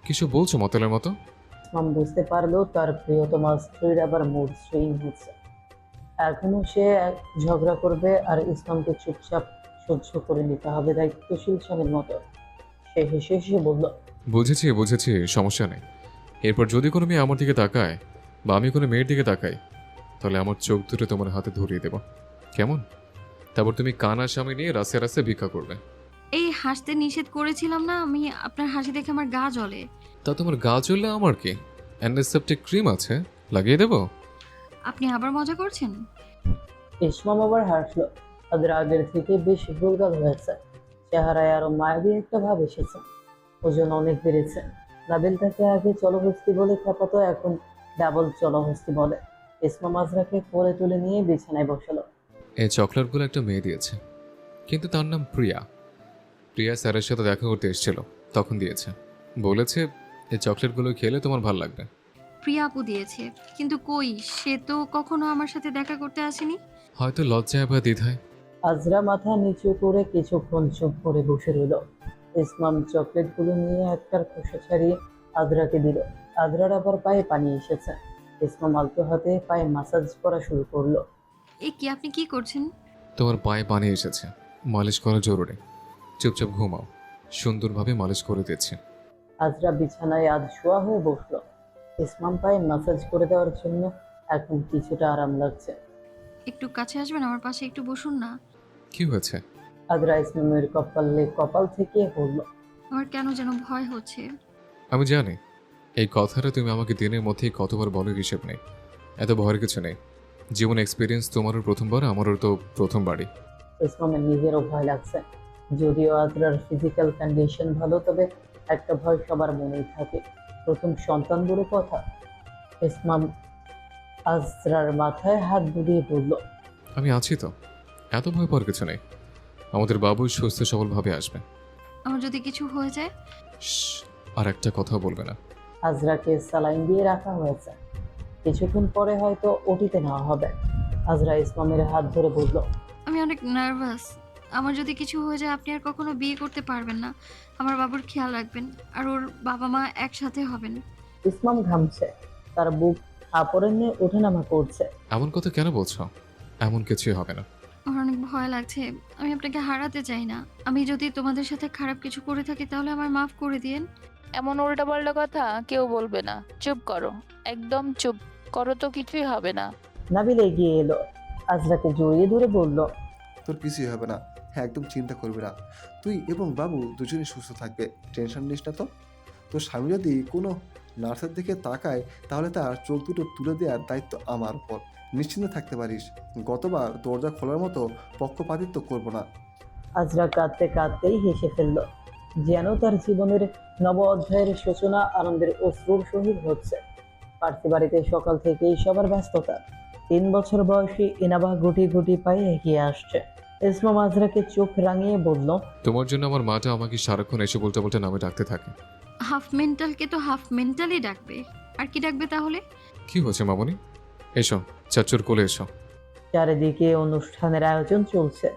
কিছু বলছো মতলের মতো? ইসমাম বুঝতে পারলো তার প্রিয়তমা স্ত্রীর আবার মুড সুইং হচ্ছে। এখনো সে ঝগড়া করবে আর ইসলামকে চুপচাপ সহ্য করে নিতে হবে দায়িত্বশীল স্বামীর মতো। সে হেসে হেসে বলল। বুঝেছি, সমস্যা নেই। এরপর যদি কোনো মেয়ে আমার দিকে তাকায় বা আমি কোনো মেয়ের দিকে তাকাই, তাহলে আমার চোখ দুটো তোমার হাতে ধরিয়ে দেবো, কেমন? তারপর তুমি কানার সামনে নিয়ে রাস্তায় রাস্তায় ভিক্ষা করবে। এই হাসতে নিষেধ করেছিলাম না আমি? আপনার হাসি দেখে আমার গা জ্বলে। তা তোমার গা জ্বললে আমার কি? অ্যান্টিসেপটিক ক্রিম আছে, লাগিয়ে দেবো। আপনি আবার মজা করছেন? ইসমাম আবার হাসলো। তাদের আগের থেকে বেশ গোলগাল হয়েছে, চেহারায় আরো মায়াবী একটা ভাব এসেছে, ওজন অনেক বেড়েছে। নাবিল তাকে আগে চলহস্তি বলে খেপাতো, এখন ডাবল চলহস্তি বলে। ইসমাম আজরাকে কোলে তুলে নিয়ে বিছানায় বসালো। এই চকলেটগুলো একটা মেয়ে দিয়েছে, কিন্তু তার নাম প্রিয়া। প্রিয়া স্যারের সাথে দেখা করতে এসেছিল, তখন দিয়েছে। বলেছে এই চকলেটগুলো খেলে তোমার ভালো লাগবে। প্রিয়া আপু দিয়েছে, কিন্তু কই, সে তো কখনো আমার সাথে দেখা করতে আসেনি। হয়তো লজ্জায় বা দ্বিধায়। আজরা মাথা নিচু করে কিছুক্ষণ চুপ করে বসে রইল। ইসমাম চকলেটগুলো নিয়ে একটার খোসা ছাড়িয়ে আজরাকে দিল। আজরার আবার পায়ে পানি এসেছে। ইসমাম আলতো হাতে পায়ে মাসাজ করা শুরু করলো। এ কি, আপনি কি করছেন? তোমার পায়ে পানি এসেছে, মালিশ করা জরুরি। চুপচাপ ঘুমাও, সুন্দরভাবে মালিশ করে দিচ্ছে। আজরা বিছানায় আধ শোয়া হয়ে বসলো। ইসমাম পায়ে মাসাজ করে দেওয়ার জন্য এখন কিছুটা আরাম লাগছে। একটু কাছে আসবেন, আমার পাশে একটু বসুন না। কি হয়েছে? আজরা ইসমামের কপাল থেকে পড়ল। আমার কেন যেন ভয় হচ্ছে। আমি জানি এই কথাটা তুমি আমাকে দিনের মধ্যেই কতবার বলো, হিসেব নেই। এত ভয়ের কিছু নেই। জীবন এক্সপিরিয়েন্স তোমারও প্রথমবার, আমারও তো প্রথমবারই। ইসমামের নিজেরও ভয় লাগছে। যদিও আজরার ফিজিক্যাল কন্ডিশন ভালো, তবে একটা ভয় সবার মনেই থাকে, প্রথম সন্তান বলে কথা। ইসমাম আজরার মাথায় হাত বুলিয়ে বলল। আমি আছি তো, এত ভয় পাওয়ার কিছু নেই। আমাদের বাবু সুস্থ সবলভাবে আসবে। আমার যদি কিছু হয়ে যায়? আর একটা কথা বলবে না। আজরাকে স্যালাইন দিয়ে রাখা হয়েছে, কিছুক্ষণ পরে হয়তো ওটিতে নেওয়া হবে। আজরা ইসমামের হাত ধরে বলল। আমি অনেক নার্ভাস। আমার যদি কিছু হয়ে যায় আপনি আর কখনো বিয়ে করতে পারবেন না। আমার বাবুর খেয়াল রাখবেন, আর ওর বাবা মা একসাথে হবেন। ইসমাম ঘামছে, তার বুক আপরে নিয়ে ওঠানামা করছে। এমন কথা কেন বলছো? এমন কিছুই হবে না। আমার অনেক ভয় লাগছে। আমি আপনাকে হারাতে চাই না। আমি যদি তোমাদের সাথে খারাপ কিছু করে থাকি তাহলে আমায় মাফ করে দিয়েন। এমন উল্টাপাল্টা কথা কেউ বলবে না, চুপ করো, একদম চুপ করো, তো কিছুই হবে না। নাবিল এগিয়ে এলো, আজরাকে জড়িয়ে ধরে বলল, তোর কিছুই হবে না, হ্যাঁ একদম চিন্তা করবি না। তুই এবং বাবু দুজনেই সুস্থ থাকবে, টেনশন নিস না তো। তোর স্বামী যদি কোনো নার্সের দিকে তাকায় তাহলে তার চোখ দুটো তুলে দেওয়ার দায়িত্ব আমার উপর। নিশ্চিন্তে থাকতে পারিস, গতবার দরজা খোলার মতো পক্ষপাতিত্ব করবো না। আজরা কাঁদতে কাঁদতেই হেসে ফেলল, যেন তার জীবনের নব অধ্যায়ের সূচনা আনন্দের অশ্রুর সহিত হচ্ছে। পার্থী বাড়িতে সকাল থেকেই সবার ব্যস্ততা। 3 বছর বয়সী ইনাবা গুটি গুটি পায়ে এগিয়ে আসছে। ইসমাম আজরাকে চোখ রাঙিয়ে বলল, তোমার জন্য আমার মাটা আমাকে সারাক্ষণ এসে বলতে বলতে নামে ডাকতে থাকে। হাফ মেন্টালকে তো হাফ মেন্টালই ডাকবে, আর কি ডাকবে তাহলে? কি হয়েছে মামনি? এসো, চাচুর কোলে এসো। চারিদিকে অনুষ্ঠানের আয়োজন চলছে।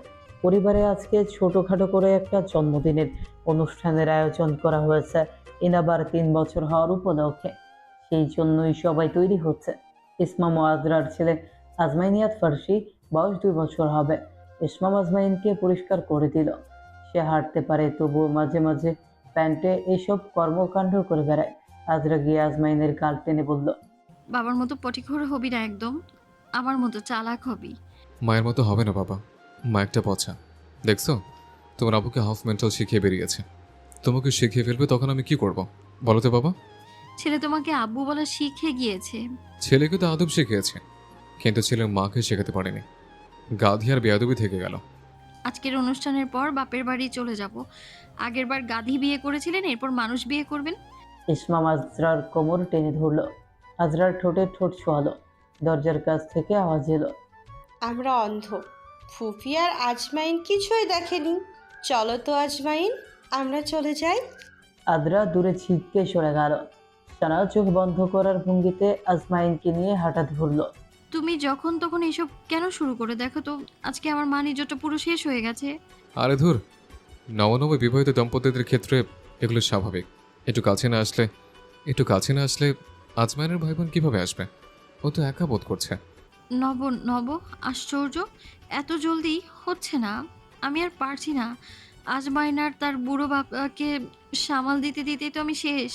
পরিবারে আজকে ছোটখাটো করে একটা জন্মদিনের অনুষ্ঠানের আয়োজন করা হয়েছে ইনাবার 3 বছর হওয়ার উপলক্ষে। সেই জন্যই সবাই তৈরি হচ্ছে। ইসমাম ও আজরার ছেলে আজমাইনিয়াত ফার্সি, বয়স 2 বছর হবে। ইসমাম আজমাইনকে পরিষ্কার করে দিল। সে হাঁটতে পারে, তবুও মাঝে মাঝে প্যান্টে এইসব কর্মকাণ্ড করে বেড়ায়। আজরা গিয়ে আজমাইনের গাল টেনে বলল, বাবার মতো পটিখোর হবি না একদম, আমার মতো চালাক হবি। মায়ের মতো হবে না বাবা, মা একটা পচা। দেখছো, তোমার আবুকে হাফ মেন্টাল শিখিয়ে বেরিয়েছে। তোমাকে শিখিয়ে ফেলবে তখন আমি কি করব বলো তো বাবা? ছেলে তোমাকে আব্বু বলা শিখে গিয়েছে। ছেলেকে তো আদব শিখিয়েছে, কিন্তু ছেলের মাকে শেখাতে পারেনি। গাধি আর বেয়াদবি থেকে গেল। আজকের অনুষ্ঠানের পর বাপের বাড়ি চলে যাব। আগের বার গাধি বিয়ে করেছিলেন, এরপর মানুষ বিয়ে করবেন। ইসমাম আজরার কোমর টেনে ধরল। আজরার ঠোঁটে ঠোঁট ছোঁয়ালো। দরজার কাছ থেকে আওয়াজ এলো, আমরা অন্ধ, ফুফি আর আজমাইন কিছুই দেখেনি। চলো তো আজমাইন, আমরা চলে যাই। আদ্রা দূরে ছিটকে সরে গেল। সানা চোখ বন্ধ করার ভঙ্গিতে আজমাইনকে নিয়ে হাঁটা ধরল। তুমি যখন তখন এসব কেন শুরু করে দেখো তো? আজকে আমার মানিজ্যটা পুরো শেষ হয়ে গেছে। আরে ধুর, নবনব বিবাহিত দম্পতিদের ক্ষেত্রে এগুলো স্বাভাবিক। একটু কাছে না আসলে আজমাইনের ভাই বোন কীভাবে আসবে? ও তো একা বোধ করছে। নব নব আশ্চর্য, এত জলদি হচ্ছে না। আমি আর পারছি না। আজমাইনার তার বুড়ো বাবাকে সামাল দিতে দিতেই তো আমি শেষ।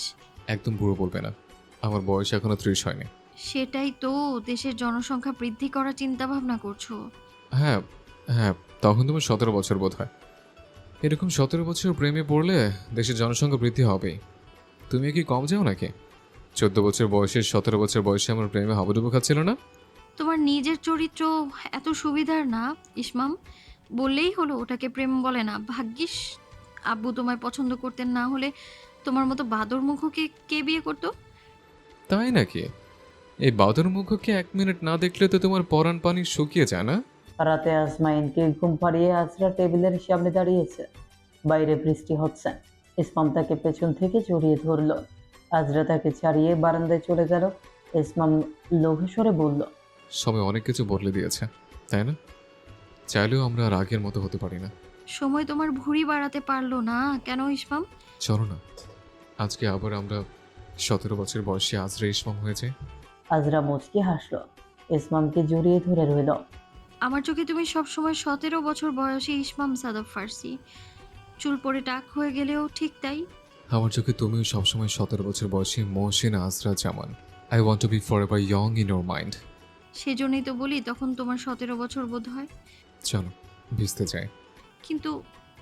একদম বুড়ো বলবে না, আমার বয়স এখনো 30 হয়নি। সেটাই তো, দেশের জনসংখ্যা বৃদ্ধি করার চিন্তা ভাবনা করছো। হ্যাঁ হ্যাঁ, তখন তোমার 17 বছর বোধ হয়। এরকম 17 বছর প্রেমে পড়লে দেশের জনসংখ্যা বৃদ্ধি হবেই। তুমি কি কম যাও নাকি? 14 বছর বয়সে 17 বছর বয়সে আমার প্রেমে হাবুডুবু খাচ্ছিল না? তোমার নিজের চরিত্র এত সুবিধার না ইসমাম, বললেই হলো ওটাকে প্রেম বলে না। ভাগ্যিস আব্বু তোমায় পছন্দ করতেন, না হলে তোমার মতো বাদর মুখকে কে বিয়ে করতো? তাই নাকি? এই বাদর মুখকে 1 মিনিট না দেখলে তো তোমার পরাণ পানি শুকিয়ে যায় না? রাতে আজমাইনকে ঘুম পাড়িয়ে আজরা টেবিলের সামনে দাঁড়িয়েছে। বাইরে বৃষ্টি হচ্ছে। ইসমাম তাকে পেছন থেকে জড়িয়ে ধরল। আজরা তাকে ছাড়িয়ে বারান্দায় চলে গেল। ইসমাম লোভে স্বরে বলল, সময় অনেক কিছু বদলে দিয়েছে, তাই না? চাইলেও আমরা আর আগের মতো হতে পারি না। সময় তোমার ভুঁড়ি বাড়াতে পারলো না কেন ইসমাম? চলো না, আজকে আবার আমরা 17 বছর বয়সী আজরা ইসমাম হয়েছে। আজরা মুচকি হাসল। ইসমামকে জড়িয়ে ধরে রইল। আমার চোখে তুমি সবসময় 17 বছর বয়সী ইসমাম সাদাব ফার্সি। চুল পরে টাক হয়ে গেলেও ঠিক তাই। আমার চোখে তুমিও সবসময় 17 বছর বয়সী Mohsin Azra Zaman. I want to be forever young in your mind. সেজন্যই তো বলি তখন তোমার 17 বছর বোধ হয়। চলো ভিজতে যাই। কিন্তু